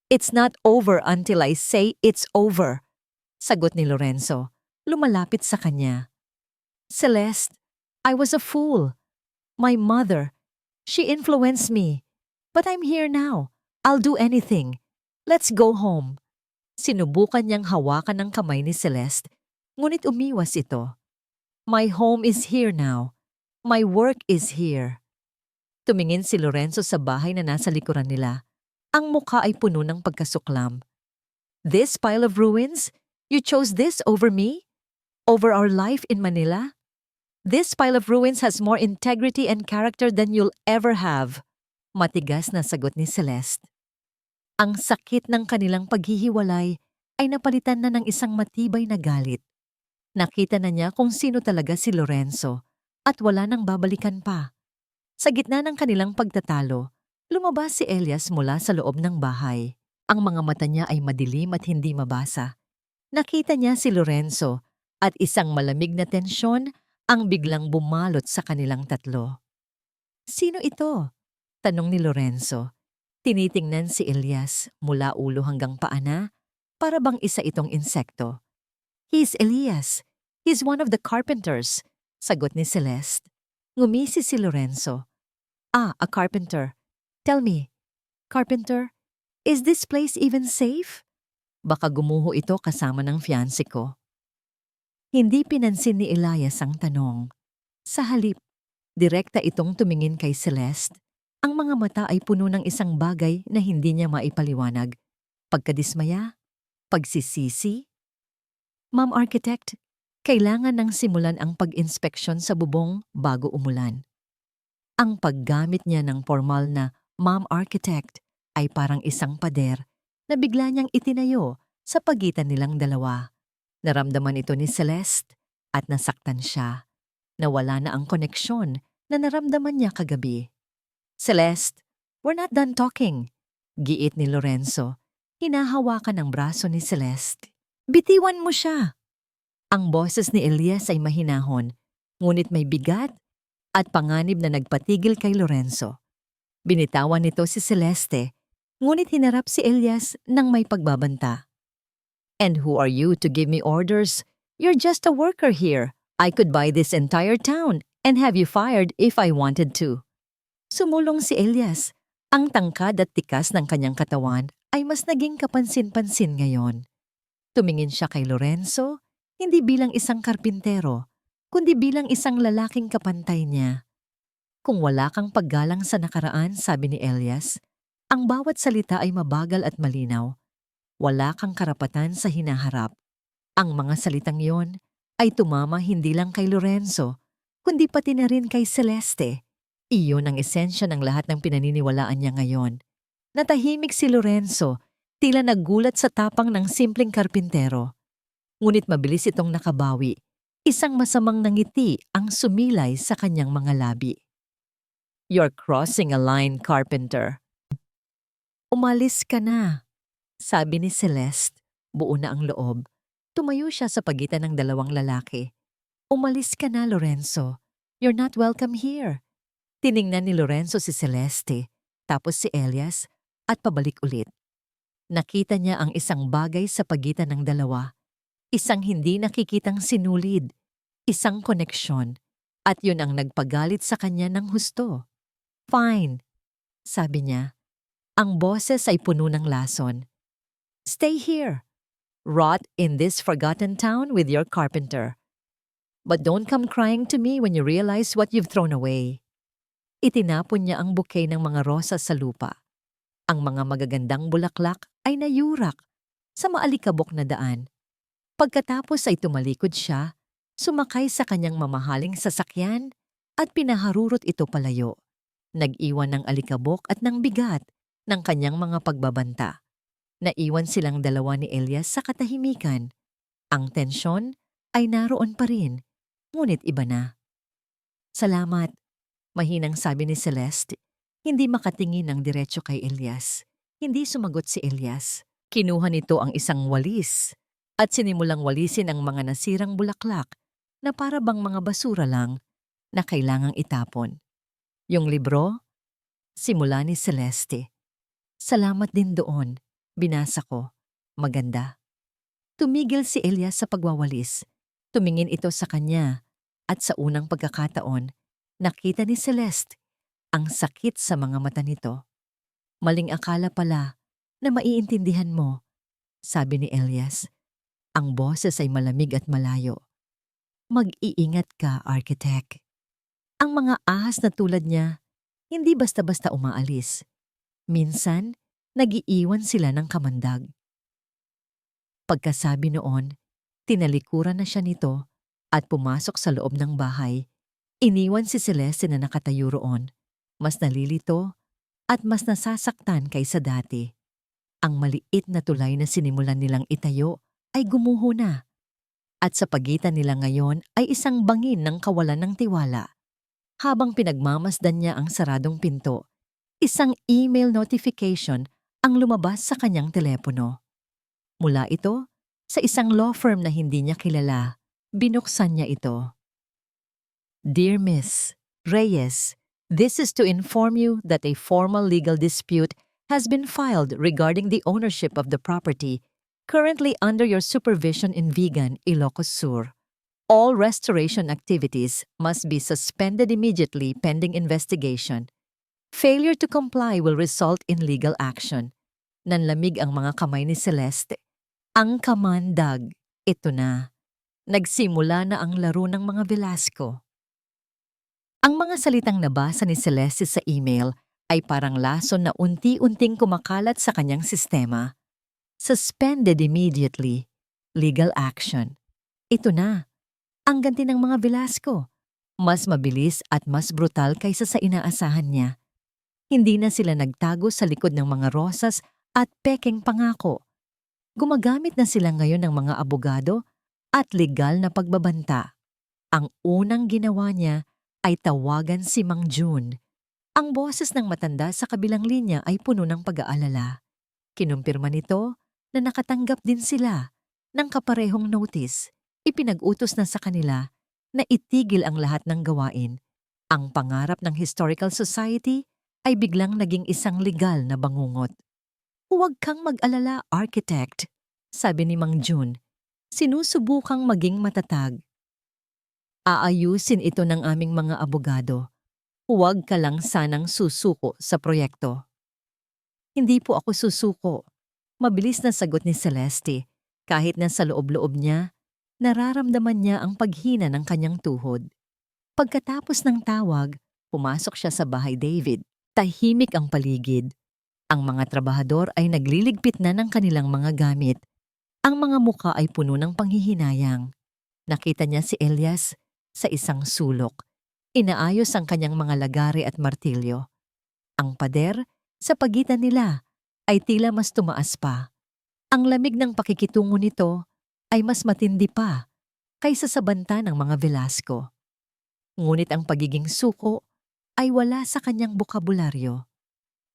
"It's not over until I say it's over," sagot ni Lorenzo. Lumalapit sa kanya. "Celeste, I was a fool. My mother, she influenced me. But I'm here now. I'll do anything. Let's go home." Sinubukan niyang hawakan ng kamay ni Celeste, ngunit umiwas ito. "My home is here now. My work is here." Tumingin si Lorenzo sa bahay na nasa likuran nila. Ang mukha ay puno ng pagkasuklam. "This pile of ruins? You chose this over me? Over our life in Manila? This pile of ruins has more integrity and character than you'll ever have." Matigas na sagot ni Celeste. Ang sakit ng kanilang paghihiwalay ay napalitan na ng isang matibay na galit. Nakita na niya kung sino talaga si Lorenzo at wala nang babalikan pa. Sa gitna ng kanilang pagtatalo, lumabas si Elias mula sa loob ng bahay. Ang mga mata niya ay madilim at hindi mabasa. Nakita niya si Lorenzo at isang malamig na tensyon ang biglang bumalot sa kanilang tatlo. "Sino ito?" tanong ni Lorenzo. Tinitingnan si Elias mula ulo hanggang paa para bang isa itong insekto. "He's Elias. He's one of the carpenters," sagot ni Celeste. Ngumisi si Lorenzo. "Ah, a carpenter. Tell me, carpenter, is this place even safe?" Baka gumuho ito kasama ng fiancé ko. Hindi pinansin ni Elias ang tanong. Sa halip, direkta itong tumingin kay Celeste. Ang mga mata ay puno ng isang bagay na hindi niya maipaliwanag. Pagkadismaya? Pagsisisi? "Ma'am Architect, kailangan nang simulan ang pag-inspeksyon sa bubong bago umulan." Ang paggamit niya ng formal na "Ma'am Architect" ay parang isang pader na bigla niyang itinayo sa pagitan nilang dalawa. Naramdaman ito ni Celeste at nasaktan siya. Nawala na ang koneksyon na naramdaman niya kagabi. "Celeste, we're not done talking," giit ni Lorenzo. Hinahawakan ang braso ni Celeste. "Bitiwan mo siya." Ang boses ni Elias ay mahinahon, ngunit may bigat at panganib na nagpatigil kay Lorenzo. Binitawan nito si Celeste, ngunit hinarap si Elias ng may pagbabanta. "And who are you to give me orders? You're just a worker here. I could buy this entire town and have you fired if I wanted to." Sumulong si Elias. Ang tangkad at tikas ng kanyang katawan ay mas naging kapansin-pansin ngayon. Tumingin siya kay Lorenzo, hindi bilang isang karpintero, kundi bilang isang lalaking kapantay niya. "Kung wala kang paggalang sa nakaraan," sabi ni Elias, "ang bawat salita ay mabagal at malinaw. Wala kang karapatan sa hinaharap." Ang mga salitang yon ay tumama hindi lang kay Lorenzo, kundi pati na rin kay Celeste. Iyon ang esensya ng lahat ng pinaniniwalaan niya ngayon. Natahimik si Lorenzo, tila nagulat sa tapang ng simpleng karpintero. Ngunit mabilis itong nakabawi. Isang masamang nangiti ang sumilay sa kanyang mga labi. "You're crossing a line, carpenter." "Umalis ka na," sabi ni Celeste. Buo na ang loob. Tumayo siya sa pagitan ng dalawang lalaki. "Umalis ka na, Lorenzo. You're not welcome here." Tiningnan ni Lorenzo si Celeste, tapos si Elias, at pabalik ulit. Nakita niya ang isang bagay sa pagitan ng dalawa. Isang hindi nakikitang sinulid. Isang koneksyon. At yun ang nagpagalit sa kanya ng husto. "Fine," sabi niya. Ang boses ay puno ng lason. "Stay here. Rot in this forgotten town with your carpenter. But don't come crying to me when you realize what you've thrown away." Itinapon niya ang bouquet ng mga rosas sa lupa. Ang mga magagandang bulaklak ay nayurak sa maalikabok na daan. Pagkatapos ay tumalikod siya, sumakay sa kanyang mamahaling sasakyan at pinaharurot ito palayo. Nag-iwan ng alikabok at ng bigat ng kanyang mga pagbabanta. Naiwan silang dalawa ni Elias sa katahimikan. Ang tensyon ay naroon pa rin, ngunit iba na. "Salamat," mahinang sabi ni Celeste. Hindi makatingin ng diretso kay Elias. Hindi sumagot si Elias. Kinuha nito ang isang walis. at sinimulang walisin ang mga nasirang bulaklak na para bang mga basura lang na kailangang itapon. Yung libro, simula ni Celeste. Salamat din doon. Binasa ko. Maganda. Tumigil si Elias sa pagwawalis. Tumingin ito sa kanya at sa unang pagkakataon, nakita ni Celeste ang sakit sa mga mata nito. Maling akala pala na maiintindihan mo, sabi ni Elias. Ang boses ay malamig at malayo. Mag-iingat ka, architect. Ang mga ahas na tulad niya, hindi basta-basta umaalis. Minsan, nag-iiwan sila ng kamandag. Pagkasabi noon, tinalikuran na siya nito at pumasok sa loob ng bahay. Iniwan si Celeste na nakatayo roon, mas nalilito at mas nasasaktan kaysa dati. Ang maliit na tulay na sinimulan nilang itayo ay gumuho na. At sa pagitan nila ngayon ay isang bangin ng kawalan ng tiwala. Habang pinagmamasdan niya ang saradong pinto, isang email notification ang lumabas sa kanyang telepono. Mula ito, sa isang law firm na hindi niya kilala, binuksan niya ito. Dear Miss Reyes, this is to inform you that a formal legal dispute has been filed regarding the ownership of the property currently under your supervision in Vigan, Ilocos Sur. All restoration activities must be suspended immediately pending investigation. Failure to comply will result in legal action. Nanlamig ang mga kamay ni Celeste. Ang kamandag, ito na. Nagsimula na ang laro ng mga Velasco. Ang mga salitang nabasa ni Celeste sa email ay parang lason na unti-unting kumakalat sa kanyang sistema. Suspended immediately. Legal action. Ito na. Ang ganti ng mga Velasco. Mas mabilis at mas brutal kaysa sa inaasahan niya. Hindi na sila nagtago sa likod ng mga rosas at pekeng pangako. Gumagamit na sila ngayon ng mga abogado at legal na pagbabanta. Ang unang ginawa niya ay tawagan si Mang June. Ang boses ng matanda sa kabilang linya ay puno ng pag-aalala. Kinumpirma nito na nakatanggap din sila ng kaparehong notice. Ipinag-utos na sa kanila na itigil ang lahat ng gawain. Ang pangarap ng Historical Society ay biglang naging isang legal na bangungot. Huwag kang mag-alala, architect, sabi ni Mang June. Sinusubukang maging matatag. Aayusin ito ng aming mga abogado. Huwag ka lang sanang susuko sa proyekto. Hindi po ako susuko. Mabilis na sagot ni Celeste. Kahit na sa loob-loob niya, nararamdaman niya ang paghina ng kanyang tuhod. Pagkatapos ng tawag, pumasok siya sa bahay David. Tahimik ang paligid. Ang mga trabahador ay nagliligpit na ng kanilang mga gamit. Ang mga muka ay puno ng panghihinayang. Nakita niya si Elias sa isang sulok. Inaayos ang kanyang mga lagari at martilyo. Ang pader, sa pagitan nila, ay tila mas tumaas pa. Ang lamig ng pakikitungo nito ay mas matindi pa kaysa sa banta ng mga Velasco. Ngunit ang pagiging suko ay wala sa kanyang bokabularyo.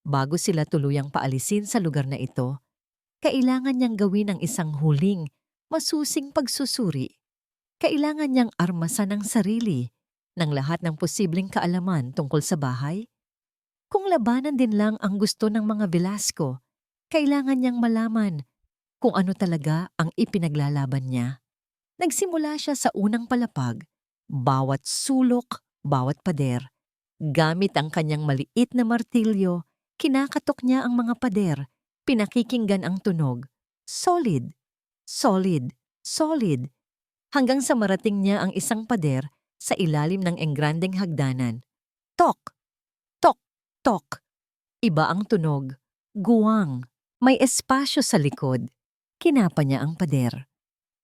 Bago sila tuluyang paalisin sa lugar na ito, kailangan niyang gawin ang isang huling, masusing pagsusuri. Kailangan niyang armasan ang sarili ng lahat ng posibleng kaalaman tungkol sa bahay. Kung labanan din lang ang gusto ng mga Velasco, kailangan niyang malaman kung ano talaga ang ipinaglalaban niya. Nagsimula siya sa unang palapag, bawat sulok, bawat pader. Gamit ang kanyang maliit na martilyo, kinakatok niya ang mga pader, pinakikinggan ang tunog. Solid, solid, solid. Hanggang sa marating niya ang isang pader sa ilalim ng engrandeng hagdanan. Tok, tok, tok. Iba ang tunog. Guwang. May espasyo sa likod. Kinapa niya ang pader.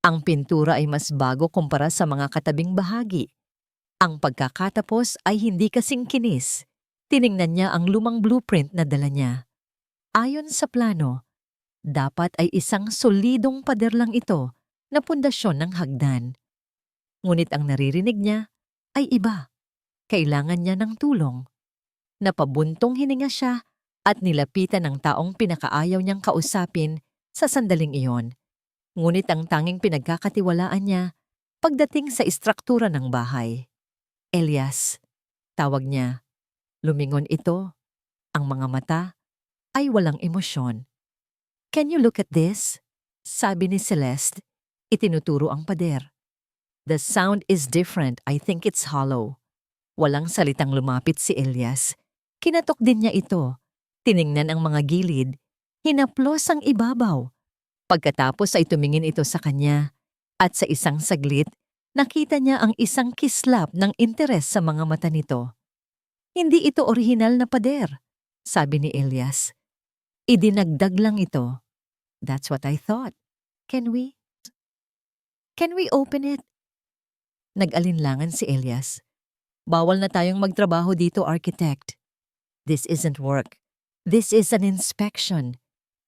Ang pintura ay mas bago kumpara sa mga katabing bahagi. Ang pagkakatapos ay hindi kasing kinis. Tiningnan niya ang lumang blueprint na dala niya. Ayon sa plano, dapat ay isang solidong pader lang ito na pundasyon ng hagdan. Ngunit ang naririnig niya ay iba. Kailangan niya ng tulong. Napabuntong hininga siya at nilapitan ng taong pinakaayaw niyang kausapin sa sandaling iyon. Ngunit ang tanging pinagkakatiwalaan niya pagdating sa istruktura ng bahay. Elias, tawag niya. Lumingon ito. Ang mga mata ay walang emosyon. Can you look at this? Sabi ni Celeste. Itinuturo ang pader. The sound is different. I think it's hollow. Walang salitang lumapit si Elias. Kinatok din niya ito. Tiningnan ang mga gilid. Hinaplos ang ibabaw. Pagkatapos ay tumingin ito sa kanya. At sa isang saglit, nakita niya ang isang kislap ng interes sa mga mata nito. Hindi ito orihinal na pader, sabi ni Elias. Idinagdag lang ito. That's what I thought. Can we open it? Nag-alinlangan si Elias. Bawal na tayong magtrabaho dito, architect. This isn't work. This is an inspection.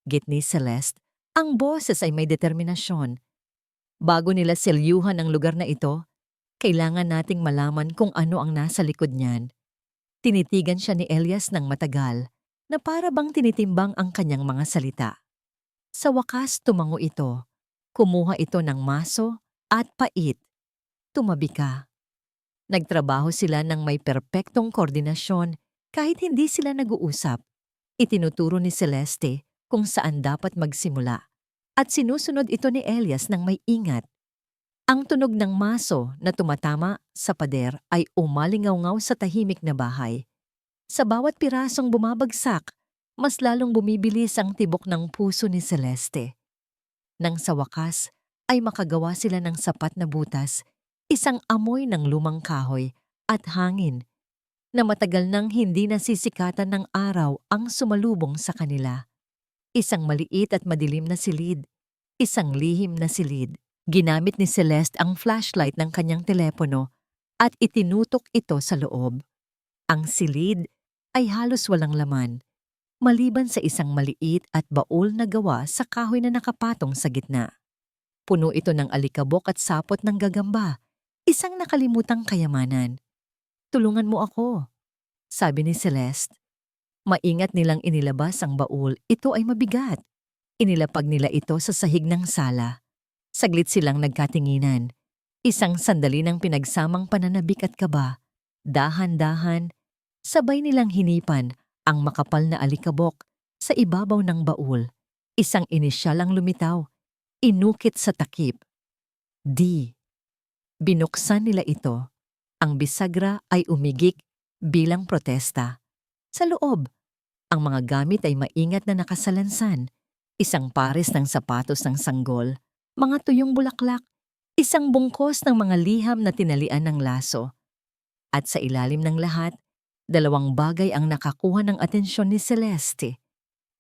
Git ni Celeste, ang boses ay may determinasyon. Bago nila selyuhan ang lugar na ito, kailangan nating malaman kung ano ang nasa likod niyan. Tinitigan siya ni Elias ng matagal, na para bang tinitimbang ang kanyang mga salita. Sa wakas tumango ito. Kumuha ito ng maso at pait. Tumabi ka. Nagtrabaho sila ng may perpektong koordinasyon kahit hindi sila nag-uusap. Itinuturo ni Celeste kung saan dapat magsimula at sinusunod ito ni Elias ng may ingat. Ang tunog ng maso na tumatama sa pader ay umalingaw-ngaw sa tahimik na bahay. Sa bawat pirasong bumabagsak, mas lalong bumibilis ang tibok ng puso ni Celeste. Nang sa wakas ay makagawa sila ng sapat na butas, isang amoy ng lumang kahoy at hangin na matagal nang hindi nasisikatan ng araw ang sumalubong sa kanila. Isang maliit at madilim na silid, isang lihim na silid. Ginamit ni Celeste ang flashlight ng kanyang telepono at itinutok ito sa loob. Ang silid ay halos walang laman, maliban sa isang maliit at baul na gawa sa kahoy na nakapatong sa gitna. Puno ito ng alikabok at sapot ng gagamba, isang nakalimutang kayamanan. Tulungan mo ako, sabi ni Celeste. Maingat nilang inilabas ang baul, ito ay mabigat. Inilapag nila ito sa sahig ng sala. Saglit silang nagkatinginan. Isang sandali ng pinagsamang pananabik at kaba. Dahan-dahan, sabay nilang hinipan ang makapal na alikabok sa ibabaw ng baul. Isang inisyal ang lumitaw, inukit sa takip. D. Binuksan nila ito. Ang bisagra ay umigik bilang protesta. Sa loob, ang mga gamit ay maingat na nakasalansan. Isang pares ng sapatos ng sanggol, mga tuyong bulaklak, isang bungkos ng mga liham na tinalian ng laso. At sa ilalim ng lahat, dalawang bagay ang nakakuha ng atensyon ni Celeste.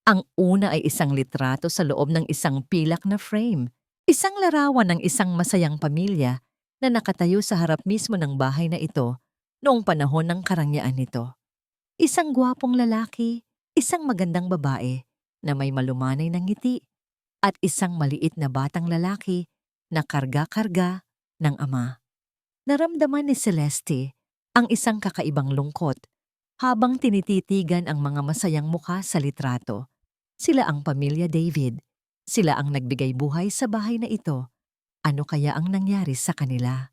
Ang una ay isang litrato sa loob ng isang pilak na frame. Isang larawan ng isang masayang pamilya na nakatayo sa harap mismo ng bahay na ito noong panahon ng karangyaan nito. Isang gwapong lalaki, isang magandang babae na may malumanay ng ngiti at isang maliit na batang lalaki na karga-karga ng ama. Naramdaman ni Celeste ang isang kakaibang lungkot habang tinititigan ang mga masayang mukha sa litrato. Sila ang pamilya David. Sila ang nagbigay buhay sa bahay na ito. Ano kaya ang nangyari sa kanila?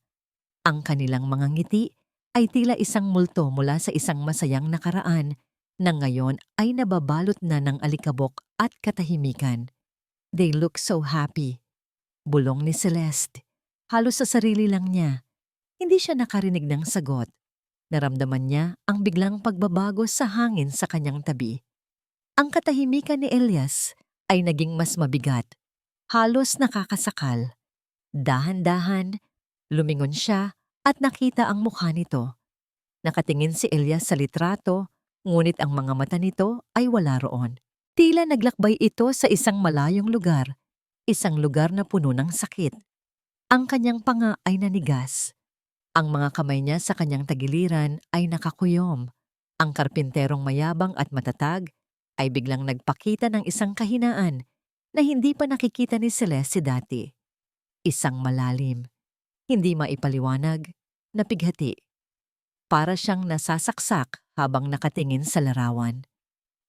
Ang kanilang mga ngiti ay tila isang multo mula sa isang masayang nakaraan na ngayon ay nababalot na ng alikabok at katahimikan. They look so happy. Bulong ni Celeste. Halos sa sarili lang niya. Hindi siya nakarinig ng sagot. Naramdaman niya ang biglang pagbabago sa hangin sa kanyang tabi. Ang katahimikan ni Elias ay naging mas mabigat. Halos nakakasakal. Dahan-dahan, lumingon siya at nakita ang mukha nito. Nakatingin si Elias sa litrato, ngunit ang mga mata nito ay wala roon. Tila naglakbay ito sa isang malayong lugar, isang lugar na puno ng sakit. Ang kanyang panga ay nanigas. Ang mga kamay niya sa kanyang tagiliran ay nakakuyom. Ang karpinterong mayabang at matatag ay biglang nagpakita ng isang kahinaan na hindi pa nakikita ni Celeste dati. Isang malalim, hindi maipaliwanag, na pighati. Para siyang nasasaksak habang nakatingin sa larawan.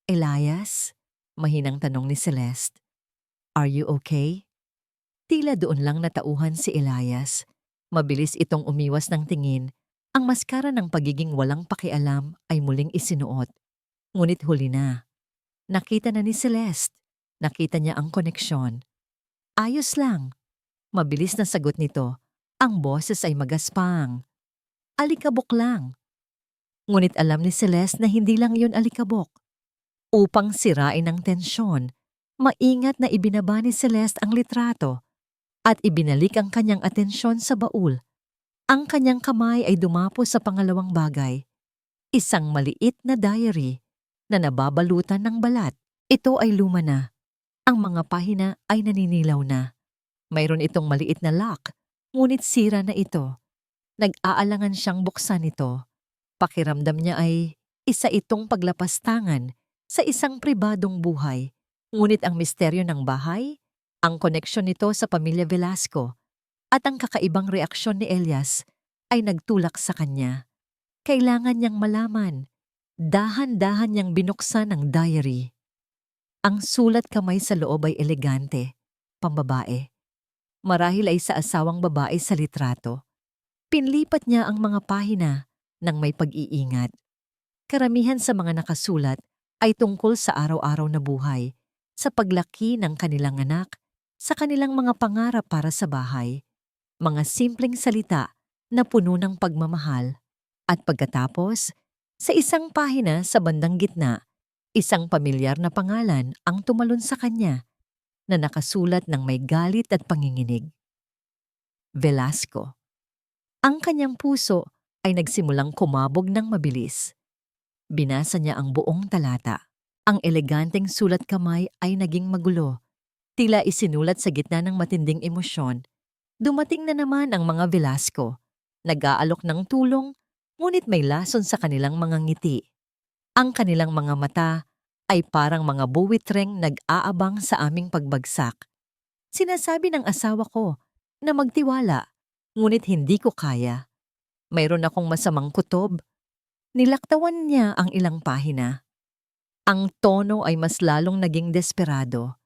Elias? Mahinang tanong ni Celeste. Are you okay? Tila doon lang natauhan si Elias. Mabilis itong umiwas ng tingin. Ang maskara ng pagiging walang pakialam ay muling isinuot. Ngunit huli na. Nakita na ni Celeste. Nakita niya ang koneksyon. Ayos lang. Mabilis na sagot nito. Ang boses ay magaspang. Alikabok lang. Ngunit alam ni Celeste na hindi lang yun alikabok. Upang sirain ang tensyon, maingat na ibinaba ni Celeste ang litrato at ibinalik ang kanyang atensyon sa baul. Ang kanyang kamay ay dumapo sa pangalawang bagay. Isang maliit na diary na nababalutan ng balat. Ito ay luma na. Ang mga pahina ay naninilaw na. Mayroon itong maliit na lock, ngunit sira na ito. Nag-aalangan siyang buksan ito. Pakiramdam niya ay isa itong paglapastangan sa isang pribadong buhay. Ngunit ang misteryo ng bahay, ang koneksyon nito sa pamilya Velasco, at ang kakaibang reaksyon ni Elias ay nagtulak sa kanya. Kailangan niyang malaman. Dahan-dahan niyang binuksan ang diary. Ang sulat kamay sa loob ay elegante, pambabae. Marahil ay sa asawang babae sa litrato. Pinlipat niya ang mga pahina ng may pag-iingat. Karamihan sa mga nakasulat ay tungkol sa araw-araw na buhay, sa paglaki ng kanilang anak, sa kanilang mga pangarap para sa bahay. Mga simpleng salita na puno ng pagmamahal. At pagkatapos, sa isang pahina sa bandang gitna, isang pamilyar na pangalan ang tumalon sa kanya na nakasulat ng may galit at panginginig. Velasco. Ang kanyang puso ay nagsimulang kumabog ng mabilis. Binasa niya ang buong talata. Ang eleganteng sulat kamay ay naging magulo. Tila isinulat sa gitna ng matinding emosyon. Dumating na naman ang mga Velasco. Nag-aalok ng tulong, ngunit may lason sa kanilang mga ngiti. Ang kanilang mga mata ay parang mga buwitreng nag-aabang sa aming pagbagsak. Sinasabi ng asawa ko na magtiwala, ngunit hindi ko kaya. Mayroon akong masamang kutob. Nilaktawan niya ang ilang pahina. Ang tono ay mas lalong naging desperado.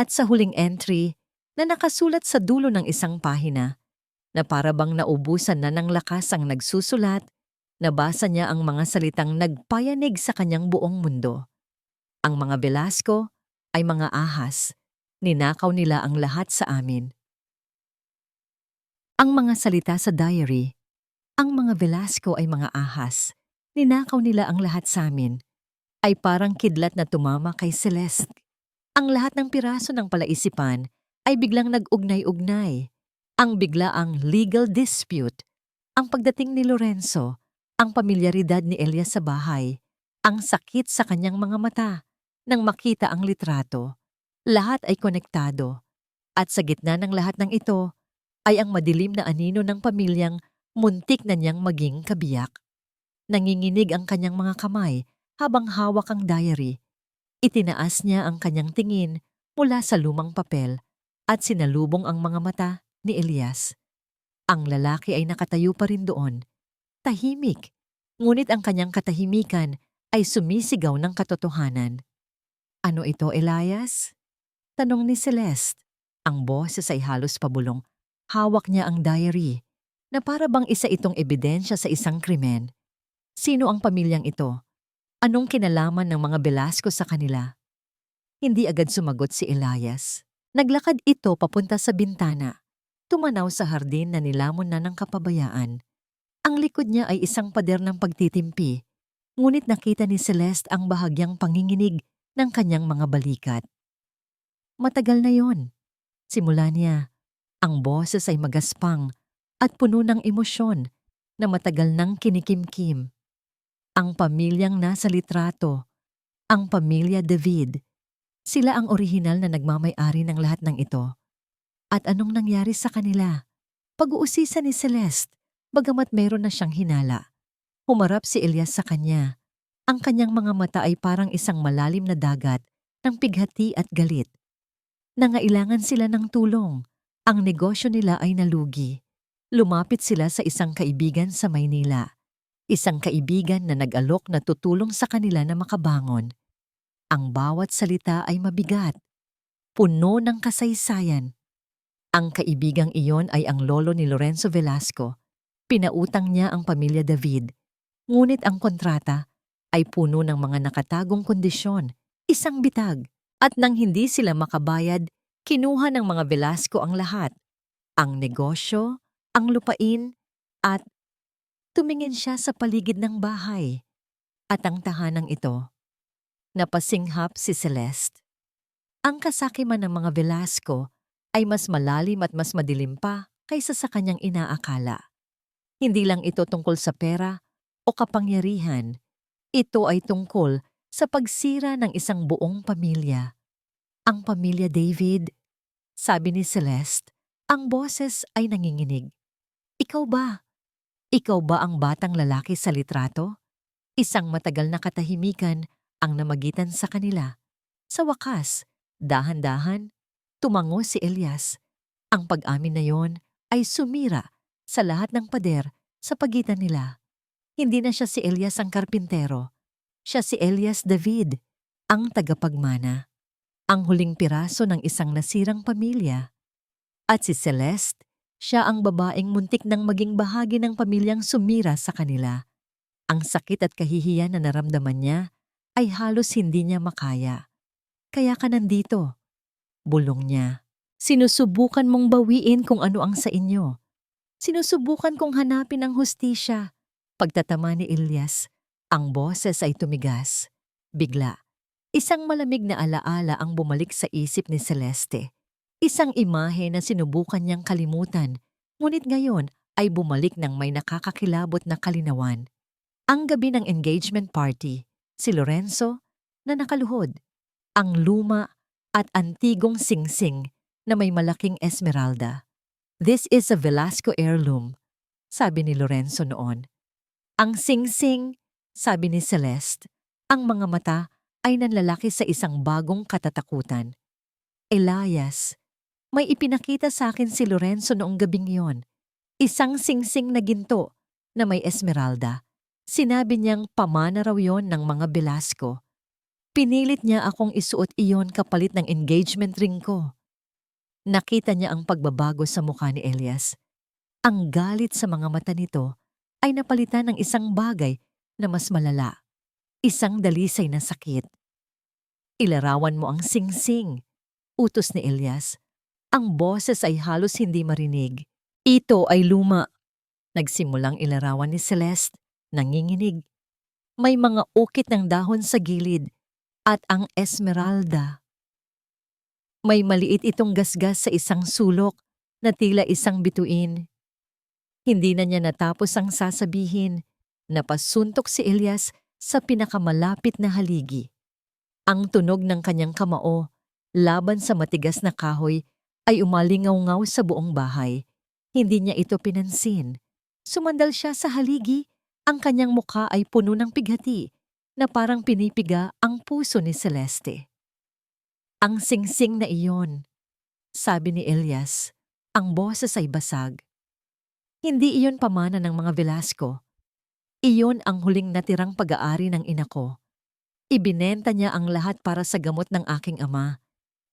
At sa huling entry na nakasulat sa dulo ng isang pahina, na para bang naubusan na ng lakas ang nagsusulat, nabasa niya ang mga salitang nagpayanig sa kanyang buong mundo. Ang mga Velasco ay mga ahas. Ninakaw nila ang lahat sa amin. Ang mga salita sa diary, ang mga Velasco ay mga ahas. Ninakaw nila ang lahat sa amin. Ay parang kidlat na tumama kay Celeste. Ang lahat ng piraso ng palaisipan ay biglang nag-ugnay-ugnay. Ang biglaang legal dispute, ang pagdating ni Lorenzo, ang pamilyaridad ni Elias sa bahay, ang sakit sa kanyang mga mata nang makita ang litrato. Lahat ay konektado. At sa gitna ng lahat ng ito ay ang madilim na anino ng pamilyang muntik na niyang maging kabiyak. Nanginginig ang kanyang mga kamay habang hawak ang diary. Itinaas niya ang kanyang tingin mula sa lumang papel at sinalubong ang mga mata ni Elias. Ang lalaki ay nakatayo pa rin doon. Tahimik, ngunit ang kanyang katahimikan ay sumisigaw ng katotohanan. Ano ito, Elias? Tanong ni Celeste. Ang boses ay halos pabulong. Hawak niya ang diary, na para bang isa itong ebidensya sa isang krimen. Sino ang pamilyang ito? Anong kinalaman ng mga Velasco sa kanila? Hindi agad sumagot si Elias. Naglakad ito papunta sa bintana. Tumanaw sa hardin na nilamon na ng kapabayaan. Ang likod niya ay isang pader ng pagtitimpi, ngunit nakita ni Celeste ang bahagyang panginginig ng kanyang mga balikat. Matagal na yon. Simula niya, ang boses ay magaspang at puno ng emosyon na matagal nang kinikimkim. Ang pamilyang nasa litrato, ang pamilya David, sila ang orihinal na nagmamay-ari ng lahat ng ito. At anong nangyari sa kanila? Pag-uusisa ni Celeste, bagamat meron na siyang hinala. Humarap si Elias sa kanya. Ang kanyang mga mata ay parang isang malalim na dagat ng pighati at galit. Nangailangan sila ng tulong. Ang negosyo nila ay nalugi. Lumapit sila sa isang kaibigan sa Maynila. Isang kaibigan na nag-alok na tutulong sa kanila na makabangon. Ang bawat salita ay mabigat, puno ng kasaysayan. Ang kaibigang iyon ay ang lolo ni Lorenzo Velasco. Pinautang niya ang pamilya David. Ngunit ang kontrata ay puno ng mga nakatagong kondisyon, isang bitag. At nang hindi sila makabayad, kinuha ng mga Velasco ang lahat. Ang negosyo, ang lupain, at tumingin siya sa paligid ng bahay. At ang tahanang ito, napasinghap si Celeste. Ang kasakiman ng mga Velasco ay mas malalim at mas madilim pa kaysa sa kanyang inaakala. Hindi lang ito tungkol sa pera o kapangyarihan. Ito ay tungkol sa pagsira ng isang buong pamilya. Ang pamilya David, sabi ni Celeste, ang boses ay nanginginig. Ikaw ba? Ikaw ba ang batang lalaki sa litrato? Isang matagal na katahimikan ang namagitan sa kanila. Sa wakas, dahan-dahan, tumango si Elias. Ang pag-amin na yon ay sumira sa lahat ng pader sa pagitan nila. Hindi na siya si Elias ang karpintero. Siya si Elias David, ang tagapagmana. Ang huling piraso ng isang nasirang pamilya. At si Celeste, siya ang babaeng muntik nang maging bahagi ng pamilyang sumira sa kanila. Ang sakit at kahihiyan na naramdaman niya ay halos hindi niya makaya. Kaya ka nandito, bulong niya. Sinusubukan mong bawiin kung ano ang sa inyo. Sinusubukan kong hanapin ang hustisya. Pagtatama ni Elias, ang boses ay tumigas. Bigla, isang malamig na alaala ang bumalik sa isip ni Celeste. Isang imahe na sinubukan niyang kalimutan, ngunit ngayon ay bumalik ng may nakakakilabot na kalinawan. Ang gabi ng engagement party, si Lorenzo na nakaluhod. Ang luma at antigong singsing na may malaking esmeralda. This is a Velasco heirloom, sabi ni Lorenzo noon. Ang singsing, sabi ni Celeste, ang mga mata ay nanlalaki sa isang bagong katatakutan. Elias, may ipinakita sa akin si Lorenzo noong gabing yon. Isang singsing na ginto na may esmeralda. Sinabi niyang pamana raw yon ng mga Velasco. Pinilit niya akong isuot iyon kapalit ng engagement ring ko. Nakita niya ang pagbabago sa mukha ni Elias. Ang galit sa mga mata nito ay napalitan ng isang bagay na mas malala. Isang dalisay na sakit. Ilarawan mo ang singsing, utos ni Elias. Ang boses ay halos hindi marinig. Ito ay luma. Nagsimulang ilarawan ni Celeste, nanginginig. May mga ukit ng dahon sa gilid at ang esmeralda. May maliit itong gasgas sa isang sulok na tila isang bituin. Hindi na niya natapos ang sasabihin. Napasuntok si Elias sa pinakamalapit na haligi. Ang tunog ng kanyang kamao laban sa matigas na kahoy ay umalingaw-ngaw sa buong bahay. Hindi niya ito pinansin. Sumandal siya sa haligi. Ang kanyang mukha ay puno ng pighati na parang pinipiga ang puso ni Celeste. Ang singsing na iyon, sabi ni Elias, ang boses ay basag. Hindi iyon pamana ng mga Velasco. Iyon ang huling natirang pag-aari ng ina ko. Ibinenta niya ang lahat para sa gamot ng aking ama,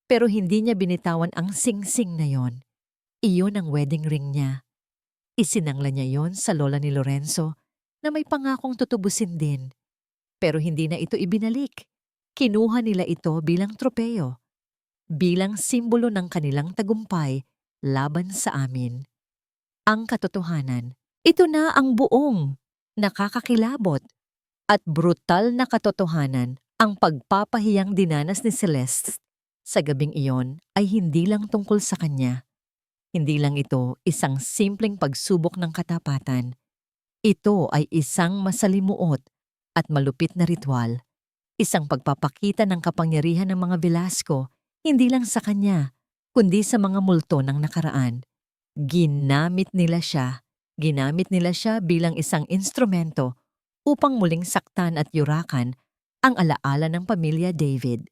pero hindi niya binitawan ang singsing na yon. Iyon ang wedding ring niya. Isinangla niya yon sa lola ni Lorenzo na may pangakong tutubusin din. Pero hindi na ito ibinalik. Kinuha nila ito bilang tropeyo, bilang simbolo ng kanilang tagumpay laban sa amin. Ang katotohanan, ito na ang buong, nakakakilabot, at brutal na katotohanan. Ang pagpapahiyang dinanas ni Celeste sa gabing iyon ay hindi lang tungkol sa kanya. Hindi lang ito isang simpleng pagsubok ng katapatan. Ito ay isang masalimuot at malupit na ritual. Isang pagpapakita ng kapangyarihan ng mga Velasco, hindi lang sa kanya, kundi sa mga multo ng nakaraan. Ginamit nila siya bilang isang instrumento upang muling saktan at yurakan ang alaala ng pamilya David.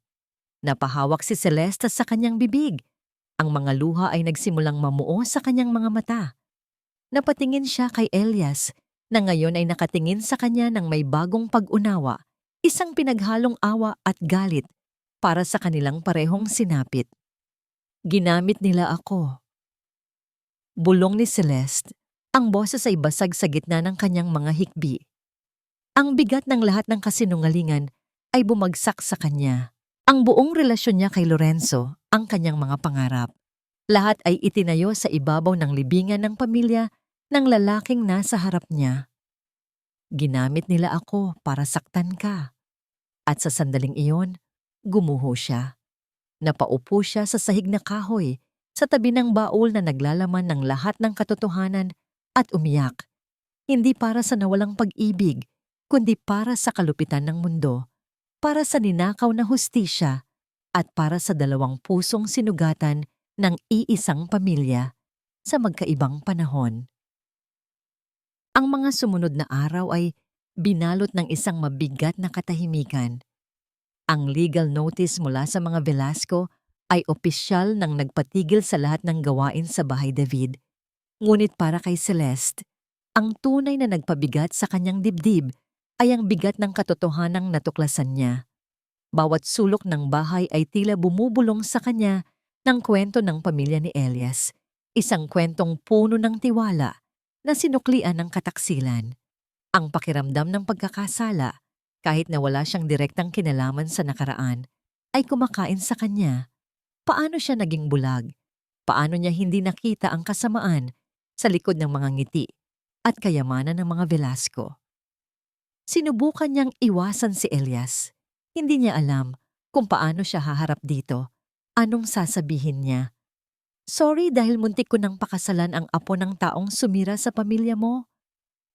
Napahawak si Celeste sa kanyang bibig. Ang mga luha ay nagsimulang mamuo sa kanyang mga mata. Napatingin siya kay Elias na ngayon ay nakatingin sa kanya ng may bagong pag-unawa, isang pinaghalong awa at galit para sa kanilang parehong sinapit. Ginamit nila ako, Bulong ni Celeste, ang boses ay basag sa gitna ng kanyang mga hikbi. Ang bigat ng lahat ng kasinungalingan ay bumagsak sa kanya. Ang buong relasyon niya kay Lorenzo, ang kanyang mga pangarap, lahat ay itinayo sa ibabaw ng libingan ng pamilya ng lalaking nasa harap niya. Ginamit nila ako para saktan ka. At sa sandaling iyon, gumuho siya. Napaupo siya sa sahig na kahoy sa tabi ng baul na naglalaman ng lahat ng katotohanan at umiyak. Hindi para sa nawalang pag-ibig, kundi para sa kalupitan ng mundo, para sa ninakaw na hustisya, at para sa dalawang pusong sinugatan ng iisang pamilya sa magkaibang panahon. Ang mga sumunod na araw ay binalot ng isang mabigat na katahimikan. Ang legal notice mula sa mga Velasco ay opisyal nang nagpatigil sa lahat ng gawain sa Bahay David. Ngunit para kay Celeste, ang tunay na nagpabigat sa kanyang dibdib ay ang bigat ng katotohanang natuklasan niya. Bawat sulok ng bahay ay tila bumubulong sa kanya ng kwento ng pamilya ni Elias, isang kwentong puno ng tiwala na sinuklian ng kataksilan. Ang pakiramdam ng pagkakasala, kahit na wala siyang direktang kinalaman sa nakaraan, ay kumakain sa kanya. Paano siya naging bulag? Paano niya hindi nakita ang kasamaan sa likod ng mga ngiti at kayamanan ng mga Velasco? Sinubukan niyang iwasan si Elias. Hindi niya alam kung paano siya haharap dito. Anong sasabihin niya? Sorry dahil muntik ko nang pakasalan ang apo ng taong sumira sa pamilya mo.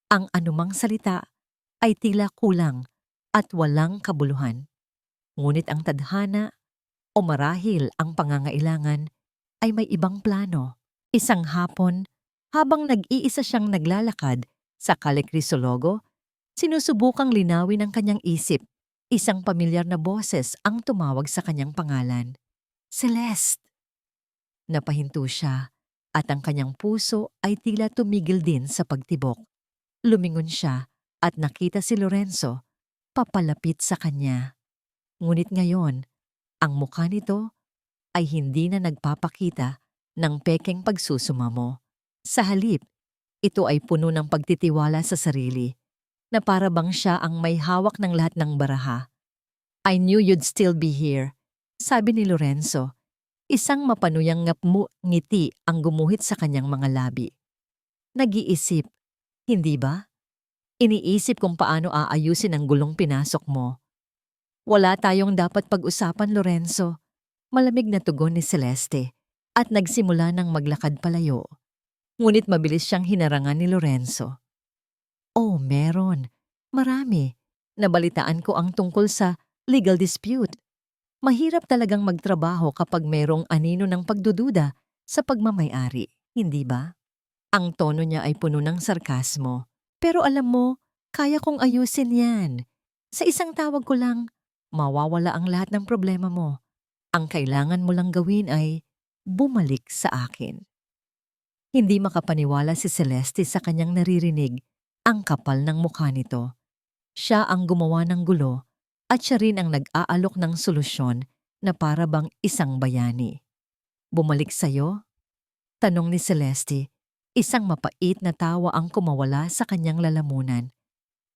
Ang anumang salita ay tila kulang at walang kabuluhan. Ngunit ang tadhana o marahil ang pangangailangan ay may ibang plano. Isang hapon, habang nag-iisa siyang naglalakad sa Calle Crisologo, sinusubukang linawin ang kanyang isip. Isang pamilyar na boses ang tumawag sa kanyang pangalan. Celeste! Napahinto siya at ang kanyang puso ay tila tumigil din sa pagtibok. Lumingon siya at nakita si Lorenzo papalapit sa kanya. Ngunit ngayon, ang mukha nito ay hindi na nagpapakita ng pekeng pagsusumamo. Sa halip, ito ay puno ng pagtitiwala sa sarili, na para bang siya ang may hawak ng lahat ng baraha. I knew you'd still be here, sabi ni Lorenzo. Isang mapanuyang ngiti ang gumuhit sa kanyang mga labi. Nag-iisip, hindi ba? Iniisip kung paano aayusin ang gulong pinasok mo. Wala tayong dapat pag-usapan, Lorenzo. Malamig na tugon ni Celeste at nagsimula ng maglakad palayo. Ngunit mabilis siyang hinarangan ni Lorenzo. Oh, meron. Marami. Nabalitaan ko ang tungkol sa legal dispute. Mahirap talagang magtrabaho kapag merong anino ng pagdududa sa pagmamay-ari, hindi ba? Ang tono niya ay puno ng sarkasmo. Pero alam mo, kaya kong ayusin yan. Sa isang tawag ko lang, mawawala ang lahat ng problema mo. Ang kailangan mo lang gawin ay bumalik sa akin. Hindi makapaniwala si Celeste sa kanyang naririnig. Ang kapal ng mukha nito. Siya ang gumawa ng gulo at siya rin ang nag-aalok ng solusyon na para bang isang bayani. Bumalik sa'yo? Tanong ni Celeste. Isang mapait na tawa ang kumawala sa kanyang lalamunan.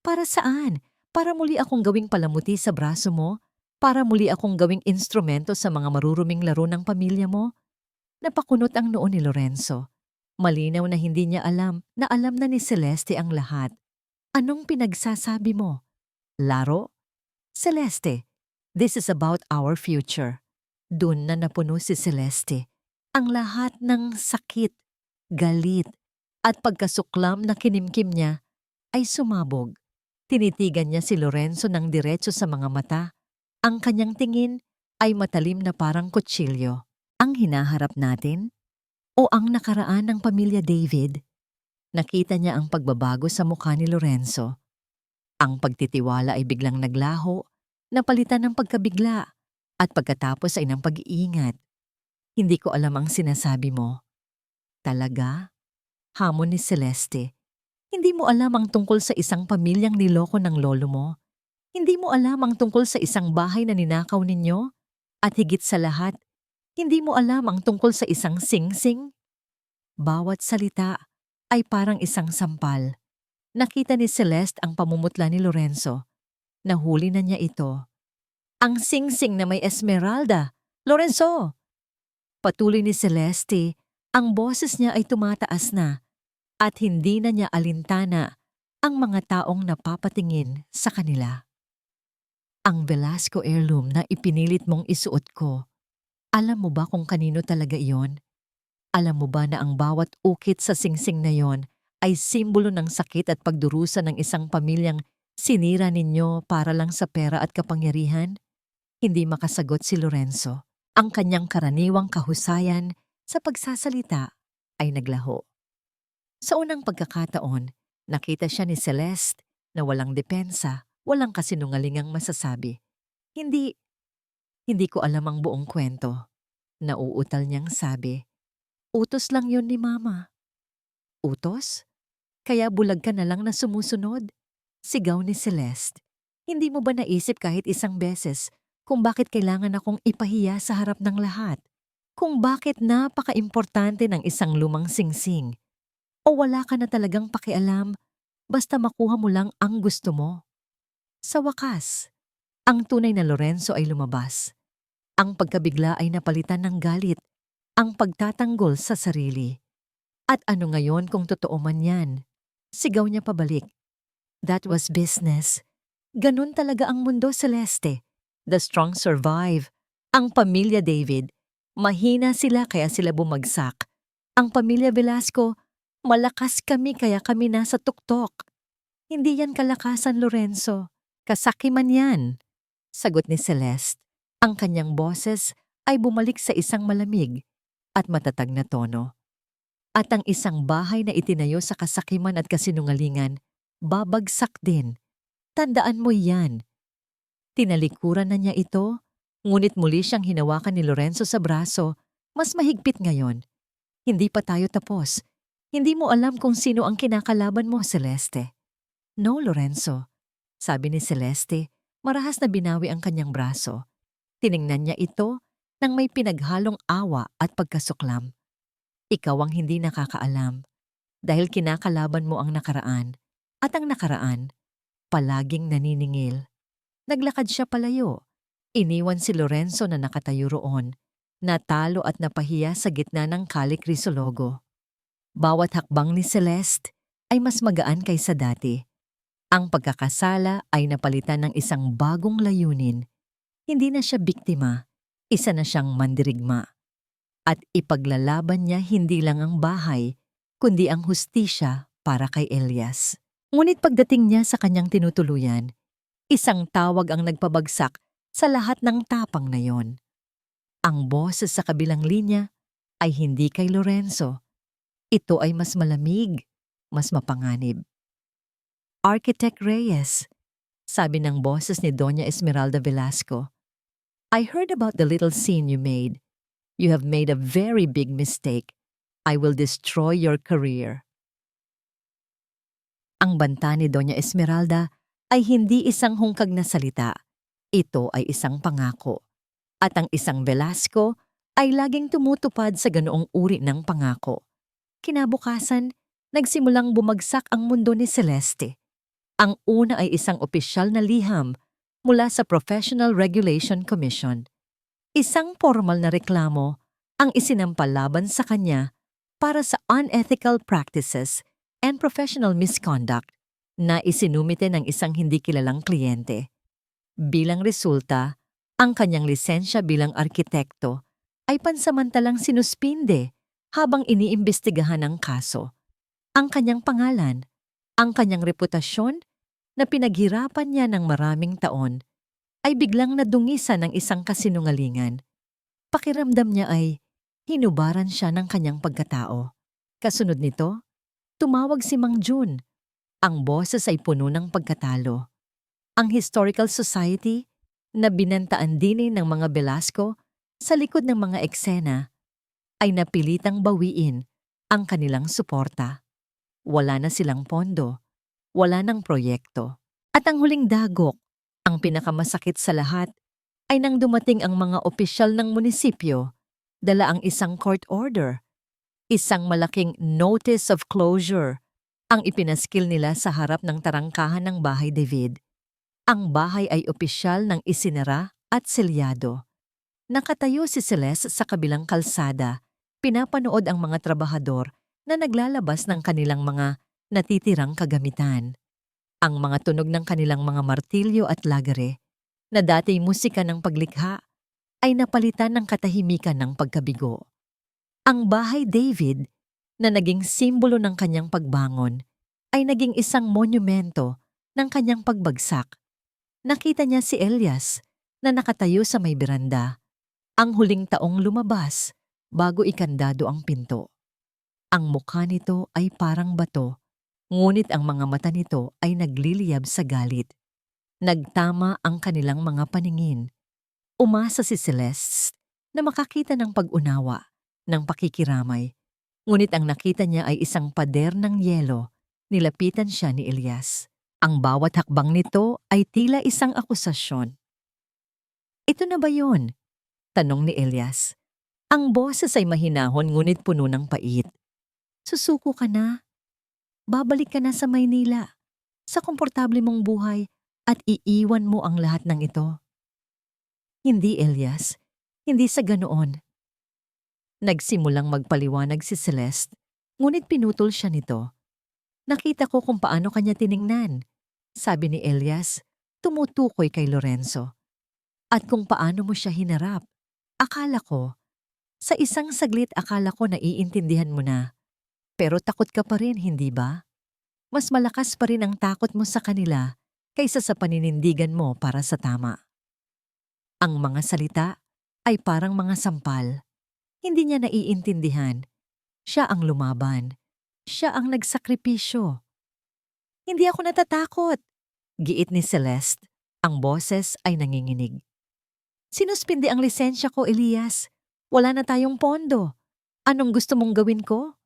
Para saan? Para muli akong gawing palamuti sa braso mo? Para muli akong gawing instrumento sa mga maruruming laro ng pamilya mo? Napakunot ang noo ni Lorenzo. Malinaw na hindi niya alam na alam na ni Celeste ang lahat. Anong pinagsasabi mo? Laro? Celeste, this is about our future. Doon na napuno si Celeste. Ang lahat ng sakit, galit, at pagkasuklam na kinimkim niya ay sumabog. Tinitigan niya si Lorenzo ng diretso sa mga mata. Ang kanyang tingin ay matalim na parang kutsilyo. Ang hinaharap natin? O ang nakaraan ng pamilya David? Nakita niya ang pagbabago sa mukha ni Lorenzo. Ang pagtitiwala ay biglang naglaho, napalitan ng pagkabigla, at pagkatapos ay ng pag-iingat. Hindi ko alam ang sinasabi mo. Talaga? Hamon ni Celeste. Hindi mo alam ang tungkol sa isang pamilyang niloko ng lolo mo? Hindi mo alam ang tungkol sa isang bahay na ninakaw ninyo? At higit sa lahat, hindi mo alam ang tungkol sa isang sing-sing? Bawat salita ay parang isang sampal. Nakita ni Celeste ang pamumutla ni Lorenzo. Nahuli na niya ito. Ang singsing na may esmeralda! Lorenzo! Patuloy ni Celeste, ang boses niya ay tumataas na at hindi na niya alintana ang mga taong napapatingin sa kanila. Ang Velasco heirloom na ipinilit mong isuot ko, alam mo ba kung kanino talaga iyon? Alam mo ba na ang bawat ukit sa singsing na yon ay simbolo ng sakit at pagdurusa ng isang pamilyang sinira ninyo para lang sa pera at kapangyarihan? Hindi makasagot si Lorenzo. Ang kanyang karaniwang kahusayan sa pagsasalita ay naglaho. Sa unang pagkakataon, nakita siya ni Celeste na walang depensa, walang kasinungalingang masasabi. Hindi ko alam ang buong kwento. Nauutal niyang sabi. Utos lang yun ni Mama. Utos? Kaya bulag ka na lang na sumusunod? Sigaw ni Celeste. Hindi mo ba naisip kahit isang beses kung bakit kailangan akong ipahiya sa harap ng lahat? Kung bakit napaka-importante ng isang lumang singsing? O wala ka na talagang pakialam basta makuha mo lang ang gusto mo? Sa wakas, ang tunay na Lorenzo ay lumabas. Ang pagkabigla ay napalitan ng galit, ang pagtatanggol sa sarili. At ano ngayon kung totoo man yan? Sigaw niya pabalik. That was business. Ganun talaga ang mundo, Celeste. The strong survive. Ang pamilya David, mahina sila kaya sila bumagsak. Ang pamilya Velasco, malakas kami kaya kami nasa tuktok. Hindi yan kalakasan, Lorenzo. Kasakiman yan. Sagot ni Celeste. Ang kanyang boses ay bumalik sa isang malamig at matatag na tono. At ang isang bahay na itinayo sa kasakiman at kasinungalingan, babagsak din. Tandaan mo yan. Tinalikuran na niya ito, ngunit muli siyang hinawakan ni Lorenzo sa braso, mas mahigpit ngayon. Hindi pa tayo tapos. Hindi mo alam kung sino ang kinakalaban mo, Celeste. No, Lorenzo. Sabi ni Celeste, marahas na binawi ang kanyang braso. Tiningnan niya ito nang may pinaghalong awa at pagkasuklam. Ikaw ang hindi nakakaalam dahil kinakalaban mo ang nakaraan at ang nakaraan palaging naniningil. Naglakad siya palayo. Iniwan si Lorenzo na nakatayo roon, natalo at napahiya sa gitna ng Kali Crisologo. Bawat hakbang ni Celeste ay mas magaan kaysa dati. Ang pagkakasala ay napalitan ng isang bagong layunin. Hindi na siya biktima, isa na siyang mandirigma. At ipaglalaban niya hindi lang ang bahay, kundi ang hustisya para kay Elias. Ngunit pagdating niya sa kanyang tinutuluyan, isang tawag ang nagpabagsak sa lahat ng tapang na yon. Ang boses sa kabilang linya ay hindi kay Lorenzo. Ito ay mas malamig, mas mapanganib. Architect Reyes, sabi ng boses ni Doña Esmeralda Velasco. I heard about the little scene you made. You have made a very big mistake. I will destroy your career. Ang banta ni Doña Esmeralda ay hindi isang hungkag na salita. Ito ay isang pangako. At ang isang Velasco ay laging tumutupad sa ganoong uri ng pangako. Kinabukasan, nagsimulang bumagsak ang mundo ni Celeste. Ang una ay isang opisyal na liham mula sa Professional Regulation Commission. Isang formal na reklamo ang isinampal laban sa kanya para sa unethical practices and professional misconduct na isinumite ng isang hindi kilalang kliyente. Bilang resulta, ang kanyang lisensya bilang arkitekto ay pansamantalang sinuspinde habang iniimbestigahan ang kaso. Ang kanyang pangalan, ang kanyang reputasyon na pinaghirapan niya ng maraming taon ay biglang nadungisan ng isang kasinungalingan. Pakiramdam niya ay hinubaran siya ng kanyang pagkatao. Kasunod nito, tumawag si Mang Jun. Ang boses ay puno ng pagkatalo. Ang Historical Society, na binantaan din ng mga Velasco sa likod ng mga eksena, ay napilitang bawiin ang kanilang suporta. Wala na silang pondo, wala ng proyekto. At ang huling dagok, ang pinakamasakit sa lahat, ay nang dumating ang mga opisyal ng munisipyo, dala ang isang court order. Isang malaking notice of closure ang ipinaskil nila sa harap ng tarangkahan ng bahay David. Ang bahay ay opisyal ng isinara at selyado. Nakatayo si Celeste sa kabilang kalsada, pinapanood ang mga trabahador na naglalabas ng kanilang mga natitirang kagamitan. Ang mga tunog ng kanilang mga martilyo at lagare, na dati musika ng paglikha, ay napalitan ng katahimikan ng pagkabigo. Ang bahay David, na naging simbolo ng kanyang pagbangon, ay naging isang monumento ng kanyang pagbagsak. Nakita niya si Elias na nakatayo sa may beranda, ang huling taong lumabas bago ikandado ang pinto. Ang mukha nito ay parang bato, ngunit ang mga mata nito ay nagliliyab sa galit. Nagtama ang kanilang mga paningin. Umasa si Celeste na makakita ng pag-unawa, ng pakikiramay. Ngunit ang nakita niya ay isang pader ng yelo. Nilapitan siya ni Elias. Ang bawat hakbang nito ay tila isang akusasyon. "Ito na ba yun?" tanong ni Elias. Ang boses ay mahinahon ngunit puno ng pait. "Susuko ka na. Babalik ka na sa Maynila, sa komportable mong buhay at iiwan mo ang lahat ng ito." "Hindi, Elias. Hindi sa ganoon." Nagsimulang magpaliwanag si Celeste, ngunit pinutol siya nito. "Nakita ko kung paano kanya tiningnan," sabi ni Elias, tumutukoy kay Lorenzo. "At kung paano mo siya hinarap. Akala ko, sa isang saglit akala ko naiintindihan mo na. Pero takot ka pa rin, hindi ba? Mas malakas pa rin ang takot mo sa kanila kaysa sa paninindigan mo para sa tama." Ang mga salita ay parang mga sampal. Hindi niya naiintindihan. Siya ang lumaban. Siya ang nagsakripisyo. "Hindi ako natatakot," giit ni Celeste. Ang boses ay nanginginig. "Sinuspindi ang lisensya ko, Elias. Wala na tayong pondo. Anong gusto mong gawin ko?"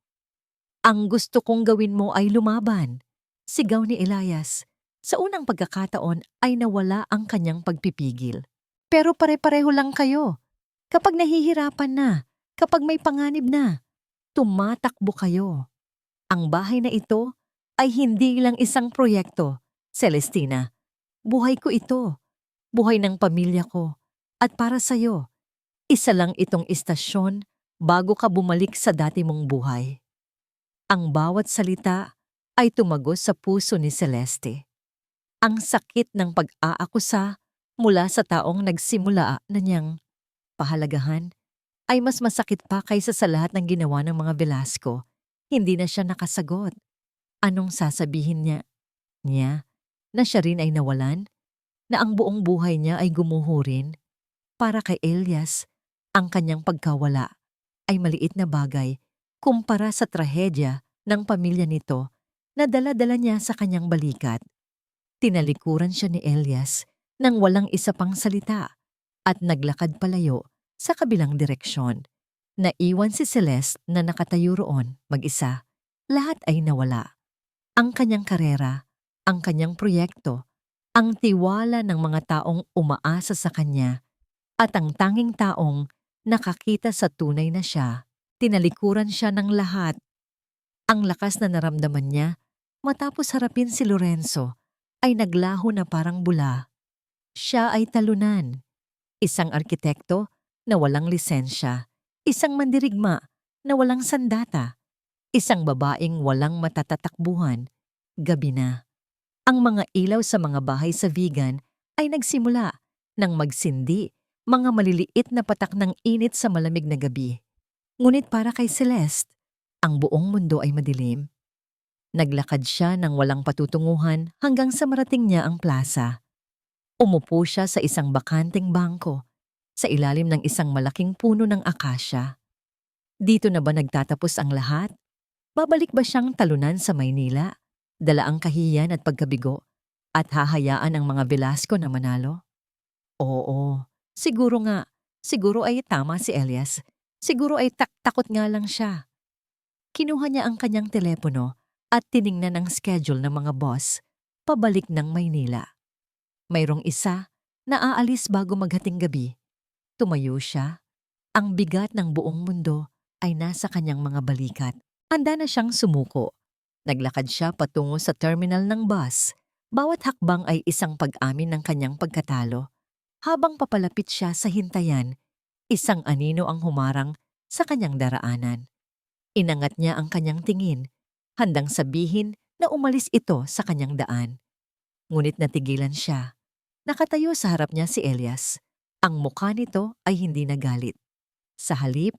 "Ang gusto kong gawin mo ay lumaban," sigaw ni Elias. Sa unang pagkakataon ay nawala ang kanyang pagpipigil. "Pero pare-pareho lang kayo. Kapag nahihirapan na, kapag may panganib na, tumatakbo kayo. Ang bahay na ito ay hindi lang isang proyekto, Celestina. Buhay ko ito. Buhay ng pamilya ko. At para sa'yo, isa lang itong istasyon bago ka bumalik sa dati mong buhay." Ang bawat salita ay tumagos sa puso ni Celeste. Ang sakit ng pag-aakusa mula sa taong nagsimula na niyang pahalagahan ay mas masakit pa kaysa sa lahat ng ginawa ng mga Velasco. Hindi na siya nakasagot. Anong sasabihin niya na siya rin ay nawalan? Na ang buong buhay niya ay gumuho rin? Para kay Elias, ang kanyang pagkawala ay maliit na bagay kumpara sa trahedya ng pamilya nito na dala-dala niya sa kanyang balikat. Tinalikuran siya ni Elias nang walang isa pang salita at naglakad palayo sa kabilang direksyon. Naiwan si Celeste na nakatayo roon mag-isa. Lahat ay nawala. Ang kanyang karera, ang kanyang proyekto, ang tiwala ng mga taong umaasa sa kanya, at ang tanging taong nakakita sa tunay na siya. Tinalikuran siya ng lahat. Ang lakas na naramdaman niya matapos harapin si Lorenzo ay naglaho na parang bula. Siya ay talunan. Isang arkitekto na walang lisensya. Isang mandirigma na walang sandata. Isang babaeng walang matatatakbuhan. Gabi na. Ang mga ilaw sa mga bahay sa Vigan ay nagsimula nang magsindi, mga maliliit na patak ng init sa malamig na gabi. Ngunit para kay Celeste, ang buong mundo ay madilim. Naglakad siya ng walang patutunguhan hanggang sa marating niya ang plaza. Umupo siya sa isang bakanteng bangko sa ilalim ng isang malaking puno ng akasya. Dito na ba nagtatapos ang lahat? Babalik ba siyang talunan sa Maynila, dala ang kahihiyan at pagkabigo, at hahayaan ang mga Velasco na manalo? Oo, siguro nga. Siguro ay tama si Elias. Siguro ay takot nga lang siya. Kinuha niya ang kanyang telepono at tiningnan ang schedule ng mga boss pabalik ng Maynila. Mayroong isa na aalis bago maghating gabi. Tumayo siya, ang bigat ng buong mundo ay nasa kanyang mga balikat. Handa na siyang sumuko. Naglakad siya patungo sa terminal ng bus. Bawat hakbang ay isang pag-amin ng kanyang pagkatalo. Habang papalapit siya sa hintayan, isang anino ang humarang sa kanyang daraanan. Inangat niya ang kanyang tingin, handang sabihin na umalis ito sa kanyang daan. Ngunit natigilan siya. Nakatayo sa harap niya si Elias. Ang mukha nito ay hindi nagalit. Sa halip,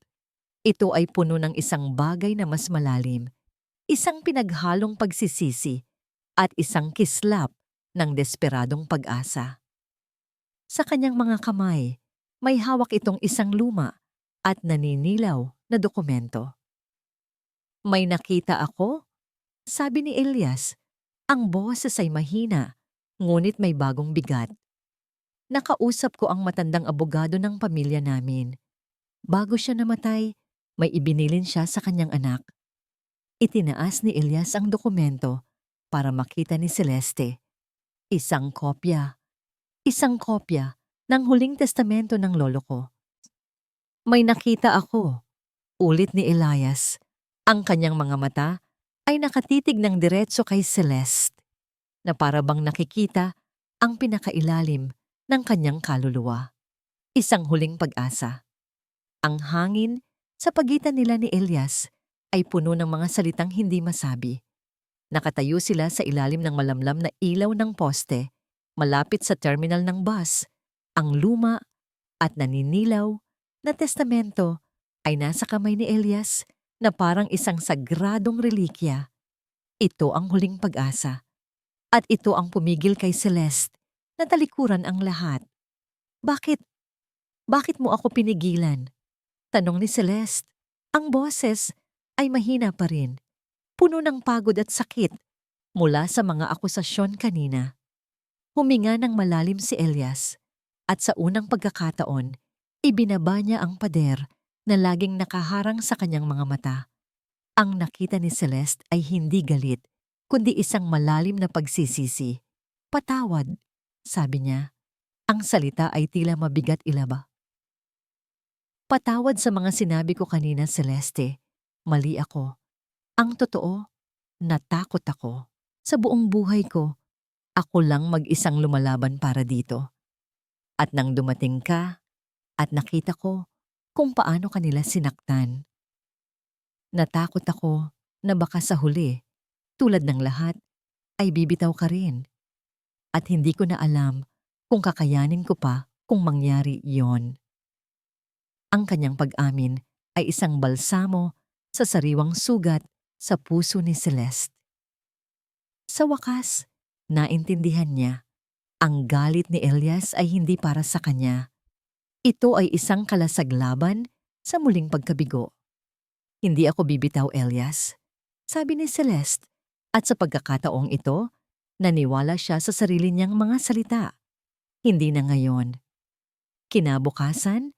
ito ay puno ng isang bagay na mas malalim, isang pinaghalong pagsisisi at isang kislap ng desperadong pag-asa. Sa kanyang mga kamay, may hawak itong isang luma at naninilaw na dokumento. "May nakita ako," sabi ni Elias. Ang boses ay mahina, ngunit may bagong bigat. "Nakausap ko ang matandang abogado ng pamilya namin. Bago siya namatay, may ibinilin siya sa kanyang anak." Itinaas ni Elias ang dokumento para makita ni Celeste. Isang kopya. Isang kopya ng huling testamento ng lolo ko. "May nakita ako," ulit ni Elias. Ang kanyang mga mata ay nakatitig ng diretso kay Celeste, na para bang nakikita ang pinakailalim ng kanyang kaluluwa. Isang huling pag-asa. Ang hangin sa pagitan nila ni Elias ay puno ng mga salitang hindi masabi. Nakatayo sila sa ilalim ng malamlam na ilaw ng poste, malapit sa terminal ng bus. Ang luma at naninilaw na testamento ay nasa kamay ni Elias na parang isang sagradong relikya. Ito ang huling pag-asa. At ito ang pumigil kay Celeste na talikuran ang lahat. "Bakit? Bakit mo ako pinigilan?" tanong ni Celeste. Ang boses ay mahina pa rin, puno ng pagod at sakit mula sa mga akusasyon kanina. Huminga ng malalim si Elias at sa unang pagkakataon, ibinaba niya ang pader na laging nakaharang sa kanyang mga mata. Ang nakita ni Celeste ay hindi galit, kundi isang malalim na pagsisisi. "Patawad," sabi niya. Ang salita ay tila mabigat ilaba. "Patawad sa mga sinabi ko kanina, Celeste. Mali ako. Ang totoo, natakot ako. Sa buong buhay ko, ako lang mag-isang lumalaban para dito. At nang dumating ka, at nakita ko kung paano kanila sinaktan. Natakot ako na baka sa huli, tulad ng lahat, ay bibitaw ka rin. At hindi ko na alam kung kakayanin ko pa kung mangyari yon." Ang kanyang pag-amin ay isang balsamo sa sariwang sugat sa puso ni Celeste. Sa wakas, naintindihan niya. Ang galit ni Elias ay hindi para sa kanya. Ito ay isang kalasaglaban sa muling pagkabigo. "Hindi ako bibitaw, Elias," sabi ni Celeste, at sa pagkakataong ito, naniwala siya sa sarili niyang mga salita. Hindi na ngayon. Kinabukasan,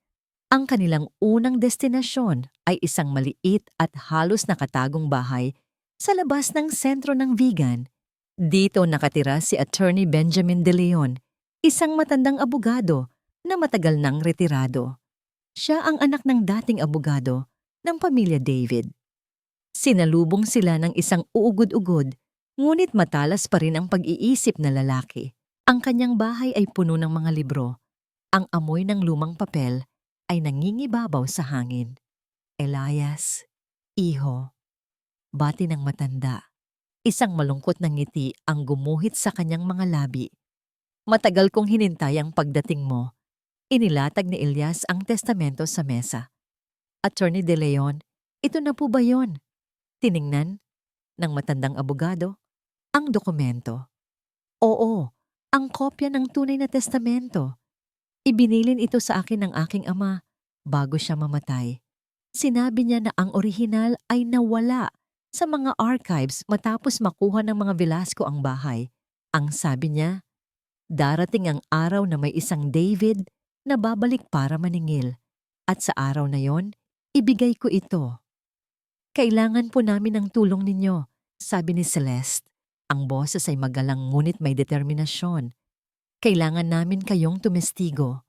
ang kanilang unang destinasyon ay isang maliit at halos nakatagong bahay sa labas ng sentro ng Vigan. Dito nakatira si Attorney Benjamin De Leon, isang matandang abogado na matagal nang retirado. Siya ang anak ng dating abogado ng pamilya David. Sinalubong sila ng isang uugod-ugod, ngunit matalas pa rin ang pag-iisip na lalaki. Ang kanyang bahay ay puno ng mga libro. Ang amoy ng lumang papel ay nangingibabaw sa hangin. "Elias, iho," bati ng matanda. Isang malungkot na ngiti ang gumuhit sa kanyang mga labi. "Matagal kong hinintay ang pagdating mo." Inilatag ni Elias ang testamento sa mesa. "Attorney De Leon, ito na po ba yon?" Tiningnan ng matandang abogado ang dokumento. "Oo, ang kopya ng tunay na testamento. Ibinilin ito sa akin ng aking ama bago siya mamatay. Sinabi niya na ang orihinal ay nawala sa mga archives matapos makuha ng mga Velasco ang bahay. Ang sabi niya, darating ang araw na may isang David na babalik para maningil. At sa araw na yon, ibigay ko ito. Kailangan po namin ng tulong ninyo," sabi ni Celeste. Ang boses ay magalang ngunit may determinasyon. "Kailangan namin kayong tumestigo."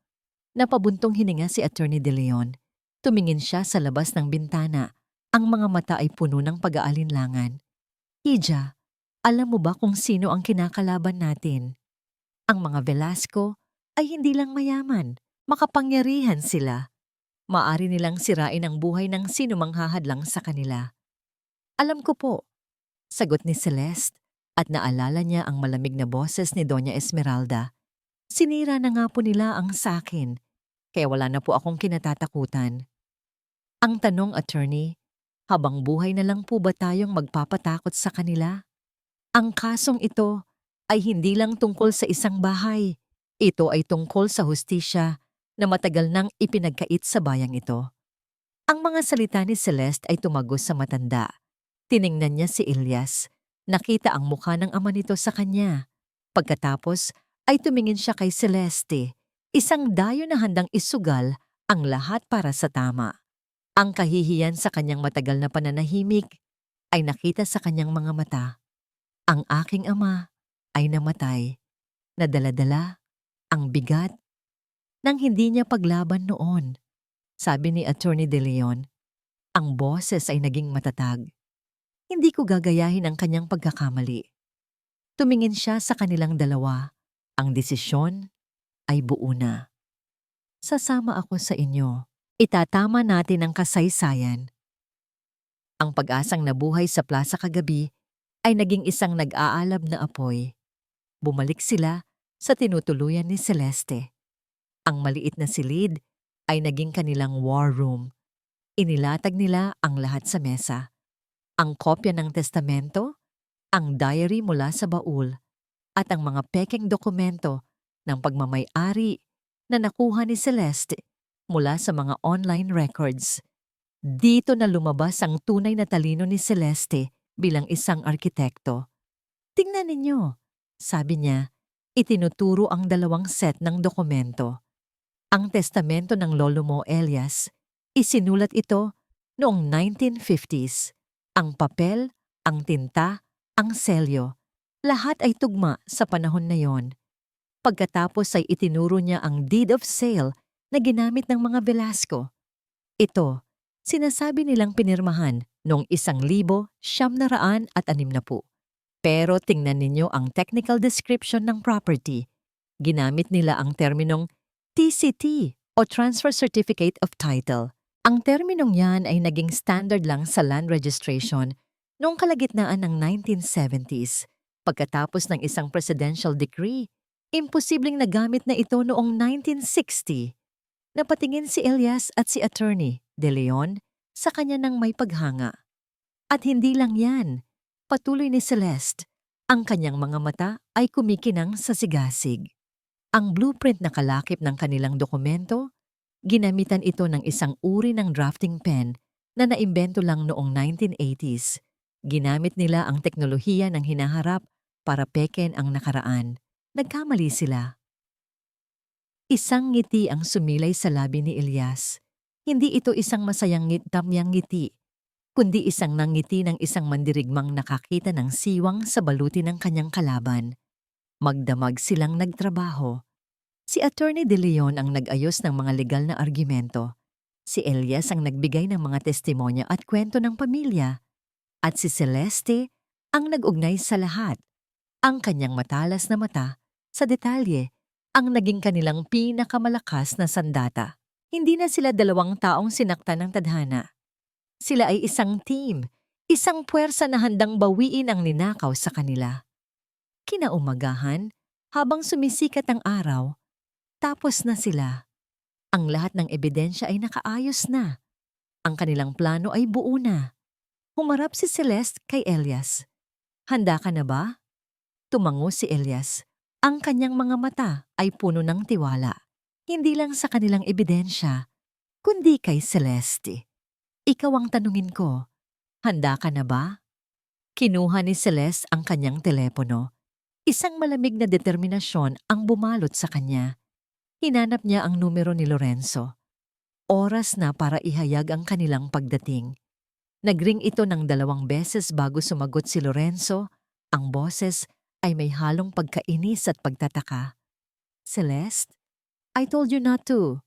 Napabuntong hininga si Attorney De Leon. Tumingin siya sa labas ng bintana. Ang mga mata ay puno ng pag-aalinlangan. Ija, alam mo ba kung sino ang kinakalaban natin? Ang mga Velasco ay hindi lang mayaman, makapangyarihan sila. Maari nilang sirain ang buhay ng sino mang hahadlang sa kanila. Alam ko po, sagot ni Celeste at naalala niya ang malamig na boses ni Doña Esmeralda. Sinira na nga po nila ang sakin, kaya wala na po akong kinatatakutan. Ang tanong, attorney, habang buhay na lang po ba tayong magpapatakot sa kanila? Ang kasong ito ay hindi lang tungkol sa isang bahay. Ito ay tungkol sa hustisya na matagal nang ipinagkait sa bayang ito. Ang mga salita ni Celeste ay tumagos sa matanda. Tiningnan niya si Ilyas. Nakita ang mukha ng ama nito sa kanya. Pagkatapos ay tumingin siya kay Celeste, isang dayo na handang isugal ang lahat para sa tama. Ang kahihiyan sa kanyang matagal na pananahimik ay nakita sa kanyang mga mata. Ang aking ama ay namatay, nadala-dala ang bigat ng hindi niya paglaban noon. Sabi ni Attorney De Leon, ang boses ay naging matatag. Hindi ko gagayahin ang kanyang pagkakamali. Tumingin siya sa kanilang dalawa. Ang desisyon ay buo na. Sasama ako sa inyo. Itatama natin ang kasaysayan. Ang pag-asang nabuhay sa plaza kagabi ay naging isang nag-aalab na apoy. Bumalik sila sa tinutuluyan ni Celeste. Ang maliit na silid ay naging kanilang war room. Inilatag nila ang lahat sa mesa. Ang kopya ng testamento, ang diary mula sa baul, at ang mga pekeng dokumento ng pagmamay-ari na nakuha ni Celeste mula sa mga online records. Dito na lumabas ang tunay na talino ni Celeste bilang isang arkitekto. Tingnan ninyo, sabi niya, itinuturo ang dalawang set ng dokumento. Ang testamento ng lolo mo, Elias, isinulat ito noong 1950s. Ang papel, ang tinta, ang selyo, lahat ay tugma sa panahon na yon. Pagkatapos ay itinuro niya ang deed of sale na ginamit ng mga Velasco. Ito, sinasabi nilang pinirmahan noong 1960. Pero tingnan ninyo ang technical description ng property. Ginamit nila ang terminong TCT o Transfer Certificate of Title. Ang terminong yan ay naging standard lang sa land registration noong kalagitnaan ng 1970s. Pagkatapos ng isang presidential decree, imposibleng nagamit na ito noong 1960. Napatingin si Elias at si Attorney De Leon sa kanya ng may paghanga. At hindi lang yan, patuloy ni Celeste, ang kanyang mga mata ay kumikinang sa sigasig. Ang blueprint na kalakip ng kanilang dokumento, ginamitan ito ng isang uri ng drafting pen na naimbento lang noong 1980s. Ginamit nila ang teknolohiya ng hinaharap para peken ang nakaraan. Nagkamali sila. Isang ngiti ang sumilay sa labi ni Elias. Hindi ito isang masayang damyang ngiti, kundi isang nangiti ng isang mandirigmang nakakita ng siwang sa baluti ng kanyang kalaban. Magdamag silang nagtrabaho. Si Attorney De Leon ang nag-ayos ng mga legal na argumento. Si Elias ang nagbigay ng mga testimonya at kwento ng pamilya. At si Celeste ang nag-ugnay sa lahat. Ang kanyang matalas na mata sa detalye ang naging kanilang pinakamalakas na sandata. Hindi na sila dalawang taong sinaktan ng tadhana. Sila ay isang team, isang puwersa na handang bawiin ang ninakaw sa kanila. Kinaumagahan, habang sumisikat ang araw, tapos na sila. Ang lahat ng ebidensya ay nakaayos na. Ang kanilang plano ay buo na. Humarap si Celeste kay Elias. Handa ka na ba? Tumango si Elias. Ang kanyang mga mata ay puno ng tiwala. Hindi lang sa kanilang ebidensya, kundi kay Celeste. Ikaw ang tanungin ko, handa ka na ba? Kinuha ni Celeste ang kanyang telepono. Isang malamig na determinasyon ang bumalot sa kanya. Hinanap niya ang numero ni Lorenzo. Oras na para ihayag ang kanilang pagdating. Nagring ito ng 2 beses bago sumagot si Lorenzo. Ang boses ay may halong pagkainis at pagtataka. Celeste, I told you not to.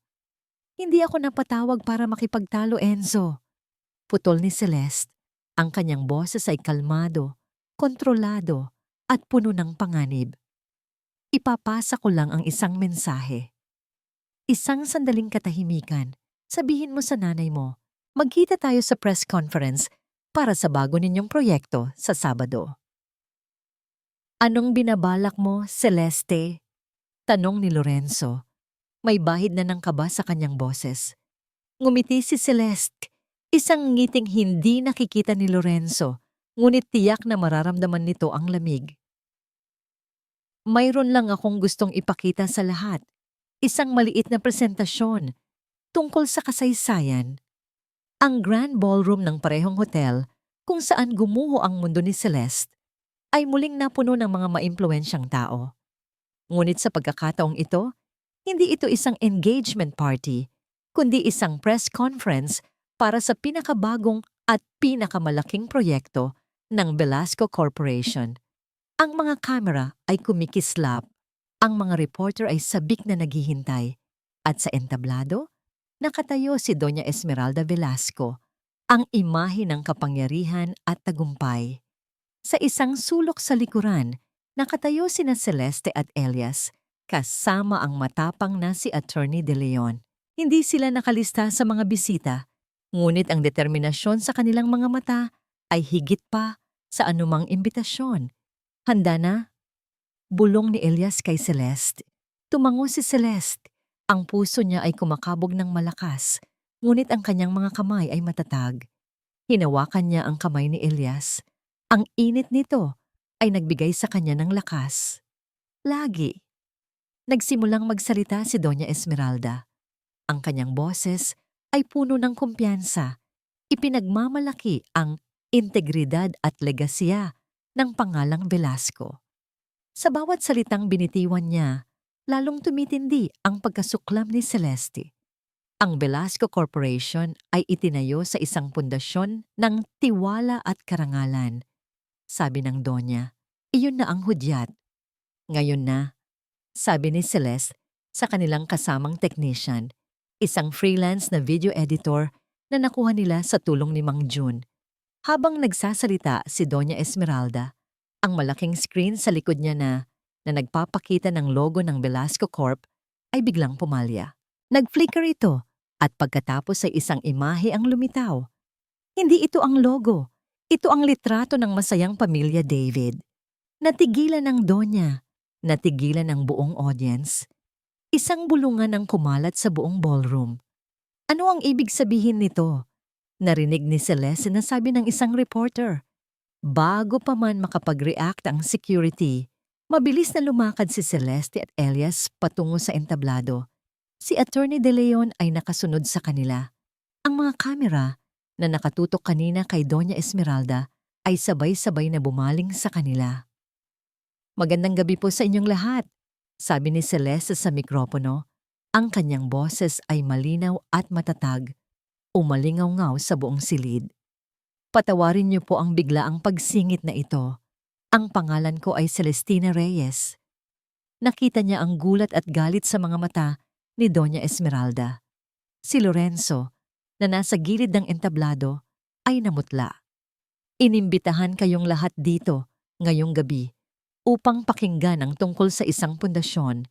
Hindi ako napatawag para makipagtalo, Enzo. Putol ni Celeste. Ang kanyang boses ay kalmado, kontrolado, at puno ng panganib. Ipapasa ko lang ang isang mensahe. Isang sandaling katahimikan. Sabihin mo sa nanay mo, magkita tayo sa press conference para sa bago ninyong proyekto sa Sabado. Anong binabalak mo, Celeste? Tanong ni Lorenzo. May bahid na ng kaba sa kanyang boses. Ngumiti si Celeste. Isang ngiting hindi nakikita ni Lorenzo, ngunit tiyak na mararamdaman nito ang lamig. Mayroon lang akong gustong ipakita sa lahat. Isang maliit na presentasyon tungkol sa kasaysayan. Ang Grand Ballroom ng parehong hotel kung saan gumuho ang mundo ni Celeste ay muling napuno ng mga maimpluwensyang tao. Ngunit sa pagkakataong ito, hindi ito isang engagement party, kundi isang press conference para sa pinakabagong at pinakamalaking proyekto ng Velasco Corporation. Ang mga kamera ay kumikislap, ang mga reporter ay sabik na naghihintay, at sa entablado, nakatayo si Doña Esmeralda Velasco, ang imahe ng kapangyarihan at tagumpay. Sa isang sulok sa likuran, nakatayo sina Celeste at Elias, kasama ang matapang na si Attorney De Leon. Hindi sila nakalista sa mga bisita, ngunit ang determinasyon sa kanilang mga mata ay higit pa sa anumang imbitasyon. Handa na? Bulong ni Elias kay Celeste. Tumango si Celeste. Ang puso niya ay kumakabog ng malakas, ngunit ang kanyang mga kamay ay matatag. Hinawakan niya ang kamay ni Elias. Ang init nito ay nagbigay sa kanya ng lakas. Lagi. Nagsimulang magsalita si Doña Esmeralda. Ang kanyang boses ay puno ng kumpiyansa. Ipinagmamalaki ang integridad at legasya ng pangalang Velasco. Sa bawat salitang binitiwan niya, lalong tumitindi ang pagkasuklam ni Celeste. Ang Velasco Corporation ay itinayo sa isang pundasyon ng tiwala at karangalan. Sabi ng Donya, iyon na ang hudyat. Ngayon na, sabi ni Celeste sa kanilang kasamang technician, isang freelance na video editor na nakuha nila sa tulong ni Mang Jun. Habang nagsasalita si Doña Esmeralda, ang malaking screen sa likod niya na nagpapakita ng logo ng Velasco Corp ay biglang pumalya. Nag-flicker ito at pagkatapos ay isang imahe ang lumitaw. Hindi ito ang logo. Ito ang litrato ng masayang pamilya David. Natigilan ng Donya. Natigilan ng buong audience. Isang bulungan ang kumalat sa buong ballroom. Ano ang ibig sabihin nito? Narinig ni Celeste na sabi ng isang reporter. Bago pa man makapag-react ang security, mabilis na lumakad si Celeste at Elias patungo sa entablado. Si Attorney De Leon ay nakasunod sa kanila. Ang mga kamera na nakatutok kanina kay Doña Esmeralda ay sabay-sabay na bumaling sa kanila. Magandang gabi po sa inyong lahat, sabi ni Celeste sa mikropono. Ang kanyang boses ay malinaw at matatag, umalingaw-ngaw sa buong silid. Patawarin niyo po ang biglaang pagsingit na ito. Ang pangalan ko ay Celestina Reyes. Nakita niya ang gulat at galit sa mga mata ni Doña Esmeralda. Si Lorenzo, na nasa gilid ng entablado, ay namutla. Inimbitahan kayong lahat dito ngayong gabi upang pakinggan ang tungkol sa isang pundasyon,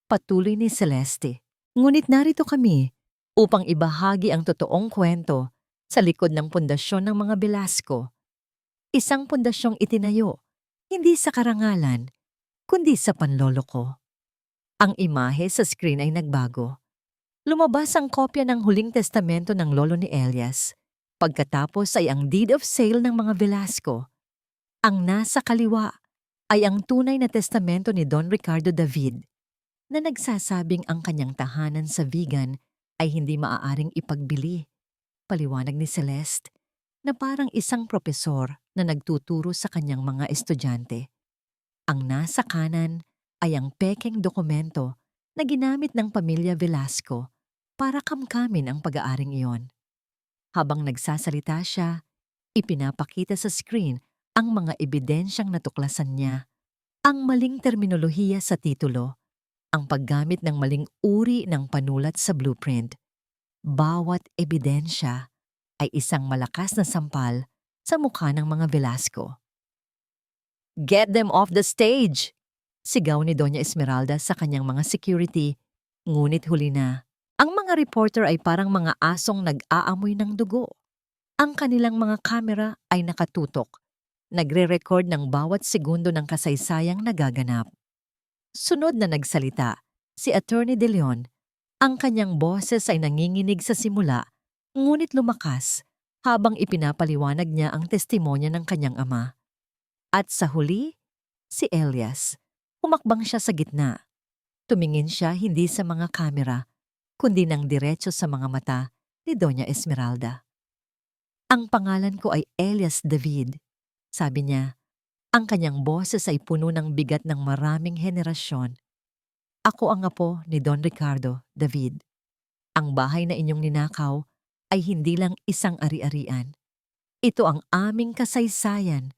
patuloy ni Celeste. Ngunit narito kami upang ibahagi ang totoong kwento sa likod ng pundasyon ng mga Velasco. Isang pundasyong itinayo, hindi sa karangalan, kundi sa panloloko. Ang imahe sa screen ay nagbago. Lumabas ang kopya ng huling testamento ng lolo ni Elias. Pagkatapos ay ang deed of sale ng mga Velasco. Ang nasa kaliwa ay ang tunay na testamento ni Don Ricardo David, na nagsasabing ang kanyang tahanan sa Vigan ay hindi maaaring ipagbili. Paliwanag ni Celeste, na parang isang propesor na nagtuturo sa kanyang mga estudyante. Ang nasa kanan ay ang pekeng dokumento na ginamit ng pamilya Velasco para kamkamin ang pag-aaring iyon. Habang nagsasalita siya, ipinapakita sa screen ang mga ebidensyang natuklasan niya, ang maling terminolohiya sa titulo, ang paggamit ng maling uri ng panulat sa blueprint, Bawat ebidensya ay isang malakas na sampal sa mukha ng mga Velasco. "Get them off the stage!" Sigaw ni Doña Esmeralda sa kanyang mga security, ngunit huli na. Ang mga reporter ay parang mga asong nag-aamoy ng dugo. Ang kanilang mga kamera ay nakatutok, nagre-record ng bawat segundo ng kasaysayang nagaganap. Sunod na nagsalita, si Attorney De Leon. Ang kanyang boses ay nanginginig sa simula, ngunit lumakas habang ipinapaliwanag niya ang testimonya ng kanyang ama. At sa huli, si Elias. Humakbang siya sa gitna. Tumingin siya hindi sa mga kamera, kundi ng diretso sa mga mata ni Doña Esmeralda. "Ang pangalan ko ay Elias David," sabi niya. Ang kanyang boses ay puno ng bigat ng maraming henerasyon. "Ako ang apo ni Don Ricardo David. Ang bahay na inyong ninakaw ay hindi lang isang ari-arian. Ito ang aming kasaysayan,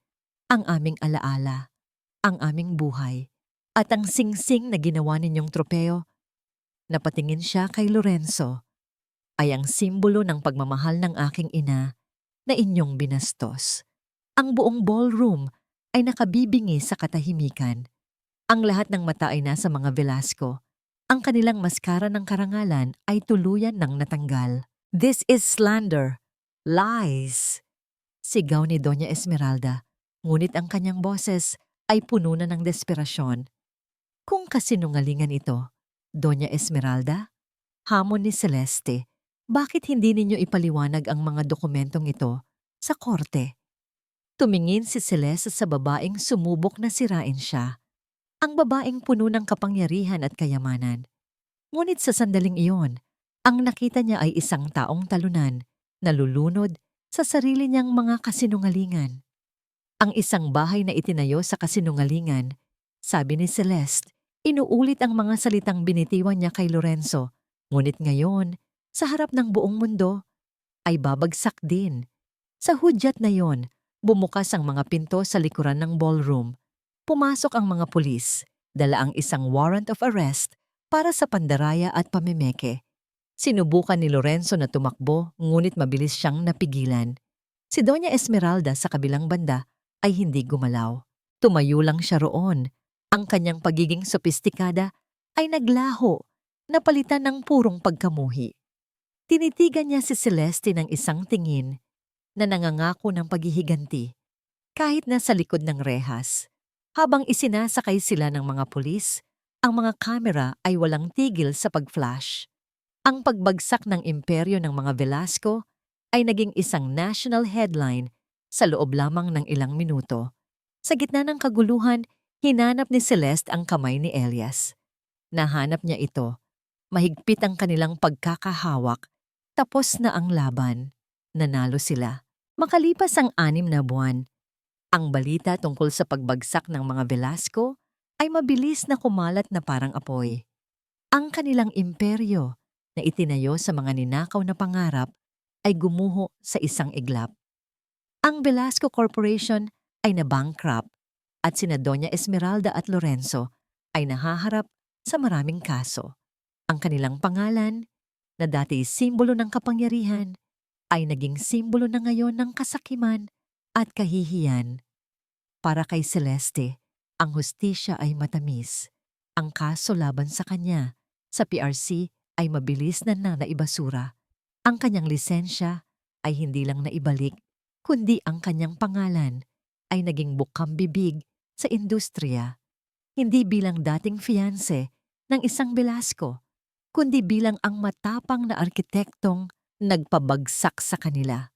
ang aming alaala, ang aming buhay, at ang singsing na ginawa ninyong tropeo." Napatingin siya kay Lorenzo. "Ay ang simbolo ng pagmamahal ng aking ina na inyong binastos." Ang buong ballroom ay nakabibingi sa katahimikan. Ang lahat ng mata ay nasa mga Velasco. Ang kanilang maskara ng karangalan ay tuluyan ng natanggal. "This is slander. Lies!" Sigaw ni Doña Esmeralda, ngunit ang kanyang boses ay puno na ng desperasyon. "Kung kasinungalingan ito, Doña Esmeralda," hamon ni Celeste, "bakit hindi ninyo ipaliwanag ang mga dokumentong ito sa korte?" Tumingin si Celeste sa babaeng sumubok na sirain siya. Ang babaeng puno ng kapangyarihan at kayamanan. Ngunit sa sandaling iyon, ang nakita niya ay isang taong talunan, nalulunod sa sarili niyang mga kasinungalingan. Ang isang bahay na itinayo sa kasinungalingan, sabi ni Celeste, inuulit ang mga salitang binitiwan niya kay Lorenzo. Ngunit ngayon, sa harap ng buong mundo, ay babagsak din. Sa hudyat na yon, bumukas ang mga pinto sa likuran ng ballroom. Pumasok ang mga pulis, dala ang isang warrant of arrest para sa pandaraya at pamimeke. Sinubukan ni Lorenzo na tumakbo, ngunit mabilis siyang napigilan. Si Doña Esmeralda sa kabilang banda ay hindi gumalaw. Tumayo lang siya roon. Ang kanyang pagiging sopistikada ay naglaho, napalitan ng purong pagkamuhi. Tinitigan niya si Celeste ng isang tingin na nangangako ng paghihiganti, kahit nasa likod ng rehas. Habang isinasakay sila ng mga pulis, ang mga kamera ay walang tigil sa pag-flash. Ang pagbagsak ng imperyo ng mga Velasco ay naging isang national headline sa loob lamang ng ilang minuto. Sa gitna ng kaguluhan, hinanap ni Celeste ang kamay ni Elias. Nahanap niya ito. Mahigpit ang kanilang pagkakahawak. Tapos na ang laban. Nanalo sila. Makalipas ang 6 na buwan, ang balita tungkol sa pagbagsak ng mga Velasco ay mabilis na kumalat na parang apoy. Ang kanilang imperyo na itinayo sa mga ninakaw na pangarap ay gumuho sa isang iglap. Ang Velasco Corporation ay na-bankrupt at sina Doña Esmeralda at Lorenzo ay nahaharap sa maraming kaso. Ang kanilang pangalan, na dati simbolo ng kapangyarihan, ay naging simbolo na ngayon ng kasakiman at kahihiyan. Para kay Celeste, ang hustisya ay matamis. Ang kaso laban sa kanya sa PRC ay mabilis na naibasura. Ang kanyang lisensya ay hindi lang naibalik, kundi ang kanyang pangalan ay naging bukambibig sa industriya. Hindi bilang dating fiancé ng isang Velasco, kundi bilang ang matapang na arkitektong nagpabagsak sa kanila.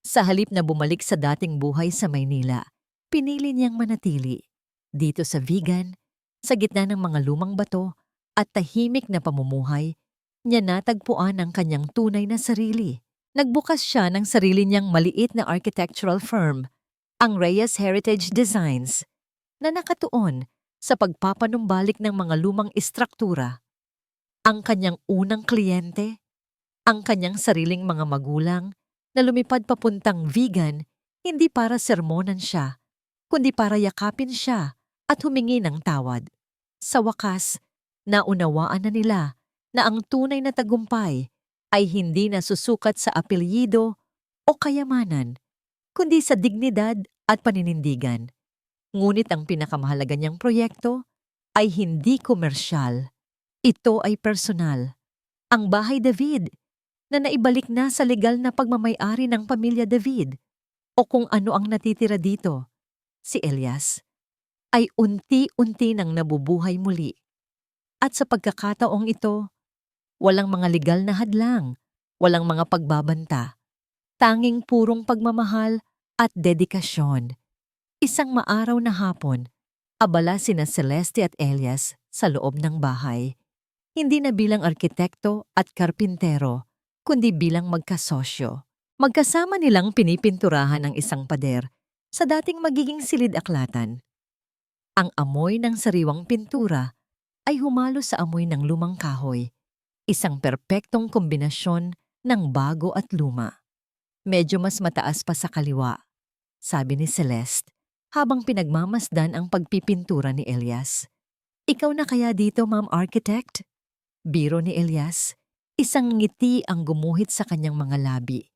Sa halip na bumalik sa dating buhay sa Maynila, pinili niyang manatili dito sa Vigan, sa gitna ng mga lumang bato at tahimik na pamumuhay. Niya natagpuan ang kanyang tunay na sarili. Nagbukas siya ng sarili niyang maliit na architectural firm, ang Reyes Heritage Designs, na nakatuon sa pagpapanumbalik ng mga lumang istruktura. Ang kanyang unang kliyente, ang kanyang sariling mga magulang na lumipad papuntang Vigan, hindi para sermonan siya, kundi para yakapin siya at humingi ng tawad. Sa wakas, naunawaan na nila na ang tunay na tagumpay ay hindi nasusukat sa apelyido o kayamanan, kundi sa dignidad at paninindigan. Ngunit ang pinakamahalaga niyang proyekto ay hindi komersyal. Ito ay personal. Ang Bahay David na naibalik na sa legal na pagmamay-ari ng pamilya David o kung ano ang natitira dito, si Elias, ay unti-unti nang nabubuhay muli. At sa pagkakataong ito, walang mga legal na hadlang, walang mga pagbabanta, tanging purong pagmamahal at dedikasyon. Isang maaraw na hapon, abala sina Celeste at Elias sa loob ng bahay. Hindi na bilang arkitekto at karpintero, kundi bilang magkasosyo. Magkasama nilang pinipinturahan ang isang pader sa dating magiging silid-aklatan. Ang amoy ng sariwang pintura ay humalo sa amoy ng lumang kahoy, isang perpektong kombinasyon ng bago at luma. Medyo mas mataas pa sa kaliwa, sabi ni Celeste, habang pinagmamasdan ang pagpipintura ni Elias. Ikaw na kaya dito, Ma'am Architect? Biro ni Elias, isang ngiti ang gumuhit sa kanyang mga labi.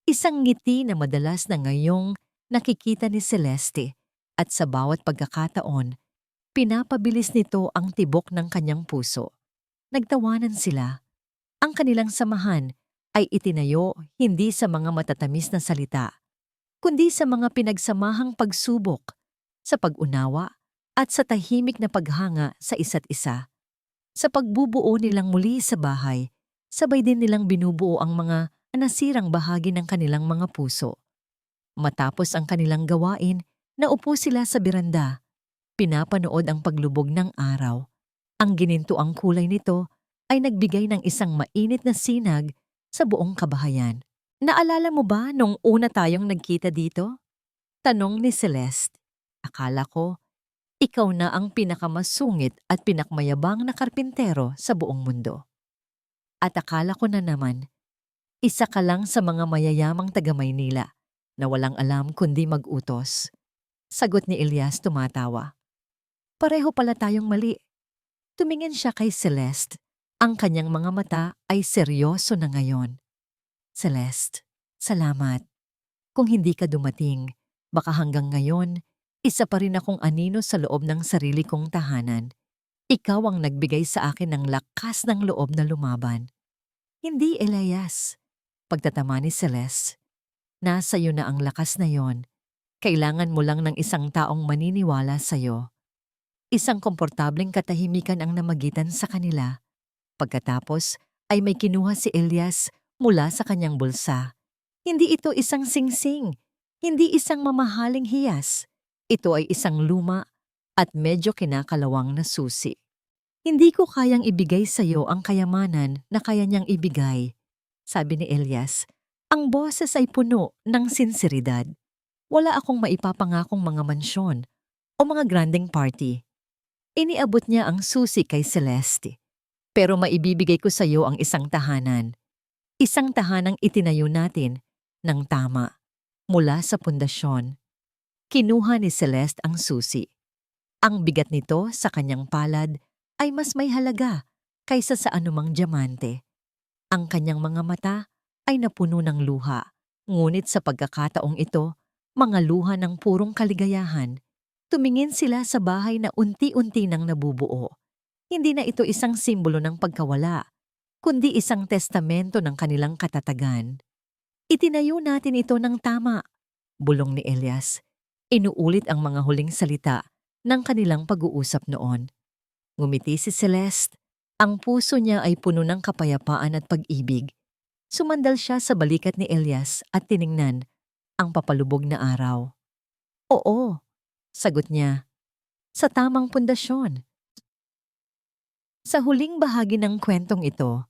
Isang ngiti na madalas na ngayong nakikita ni Celeste at sa bawat pagkakataon, pinapabilis nito ang tibok ng kanyang puso. Nagtawanan sila. Ang kanilang samahan ay itinayo hindi sa mga matatamis na salita, kundi sa mga pinagsamahang pagsubok, sa pag-unawa at sa tahimik na paghanga sa isa't isa. Sa pagbubuo nilang muli sa bahay, sabay din nilang binubuo ang mga nasirang bahagi ng kanilang mga puso. Matapos ang kanilang gawain, naupo sila sa beranda. Pinapanood ang paglubog ng araw. Ang ginintuang kulay nito ay nagbigay ng isang mainit na sinag sa buong kabahayan. Naalala mo ba nung una tayong nagkita dito? Tanong ni Celeste. Akala ko, ikaw na ang pinakamasungit at pinakmayabang na karpintero sa buong mundo. At akala ko na naman, isa ka lang sa mga mayayamang taga-Maynila na walang alam kundi mag-utos. Sagot ni Elias tumatawa. Pareho pala tayong mali. Tumingin siya kay Celeste. Ang kanyang mga mata ay seryoso na ngayon. Celeste, salamat. Kung hindi ka dumating, baka hanggang ngayon, isa pa rin akong anino sa loob ng sarili kong tahanan. Ikaw ang nagbigay sa akin ng lakas ng loob na lumaban. Hindi, Elias. Pagtatama ni Celeste. Nasa iyo na ang lakas na yon. Kailangan mo lang ng isang taong maniniwala sa iyo. Isang komportableng katahimikan ang namagitan sa kanila. Pagkatapos ay may kinuha si Elias mula sa kanyang bulsa. Hindi ito isang singsing, hindi isang mamahaling hiyas. Ito ay isang luma at medyo kinakalawang na susi. Hindi ko kayang ibigay sa iyo ang kayamanan na kaya niyang ibigay, sabi ni Elias. Ang boses ay puno ng sinseridad. Wala akong maipapangakong mga mansyon o mga granding party. Iniabot niya ang susi kay Celeste. Pero maibibigay ko sa iyo ang isang tahanan. Isang tahanang itinayo natin ng tama mula sa pundasyon. Kinuha ni Celeste ang susi. Ang bigat nito sa kanyang palad ay mas may halaga kaysa sa anumang diamante. Ang kanyang mga mata ay napuno ng luha, ngunit sa pagkakataong ito, mga luha ng purong kaligayahan. Tumingin sila sa bahay na unti-unti nang nabubuo. Hindi na ito isang simbolo ng pagkawala, kundi isang testamento ng kanilang katatagan. Itinayo natin ito ng tama, bulong ni Elias. Inuulit ang mga huling salita ng kanilang pag-uusap noon. Ngumiti si Celeste. Ang puso niya ay puno ng kapayapaan at pag-ibig. Sumandal siya sa balikat ni Elias at tiningnan ang papalubog na araw. Oo, sagot niya, sa tamang pundasyon. Sa huling bahagi ng kwentong ito,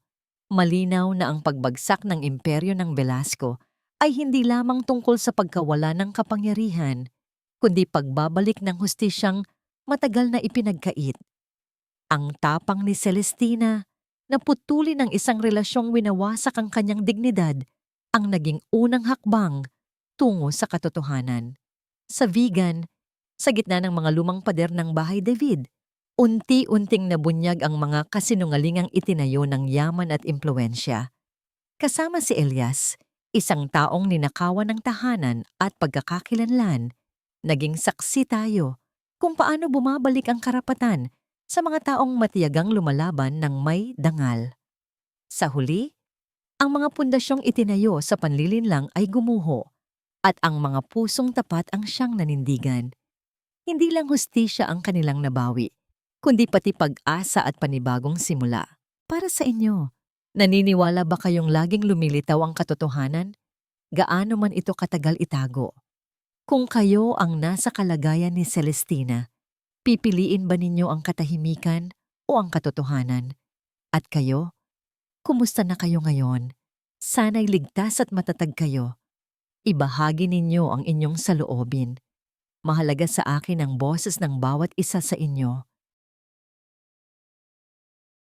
malinaw na ang pagbagsak ng imperyo ng Velasco ay hindi lamang tungkol sa pagkawala ng kapangyarihan, kundi pagbabalik ng hustisyang matagal na ipinagkait. Ang tapang ni Celestina na putulin ng isang relasyong winawasak ang kanyang dignidad ang naging unang hakbang tungo sa katotohanan. Sa vegan, sa gitna ng mga lumang pader ng Bahay David, unti-unting nabunyag ang mga kasinungalingang itinayo ng yaman at impluensya. Kasama si Elias, isang taong ninakawan ng tahanan at pagkakakilanlan. Naging saksi tayo kung paano bumabalik ang karapatan sa mga taong matiyagang lumalaban ng may dangal. Sa huli, ang mga pundasyong itinayo sa panlilinlang ay gumuho at ang mga pusong tapat ang siyang nanindigan. Hindi lang hustisya ang kanilang nabawi, kundi pati pag-asa at panibagong simula. Para sa inyo, naniniwala ba kayong laging lumilitaw ang katotohanan? Gaano man ito katagal itago? Kung kayo ang nasa kalagayan ni Celestina, pipiliin ba ninyo ang katahimikan o ang katotohanan? At kayo? Kumusta na kayo ngayon? Sana'y ligtas at matatag kayo. Ibahagi ninyo ang inyong saloobin. Mahalaga sa akin ang boses ng bawat isa sa inyo.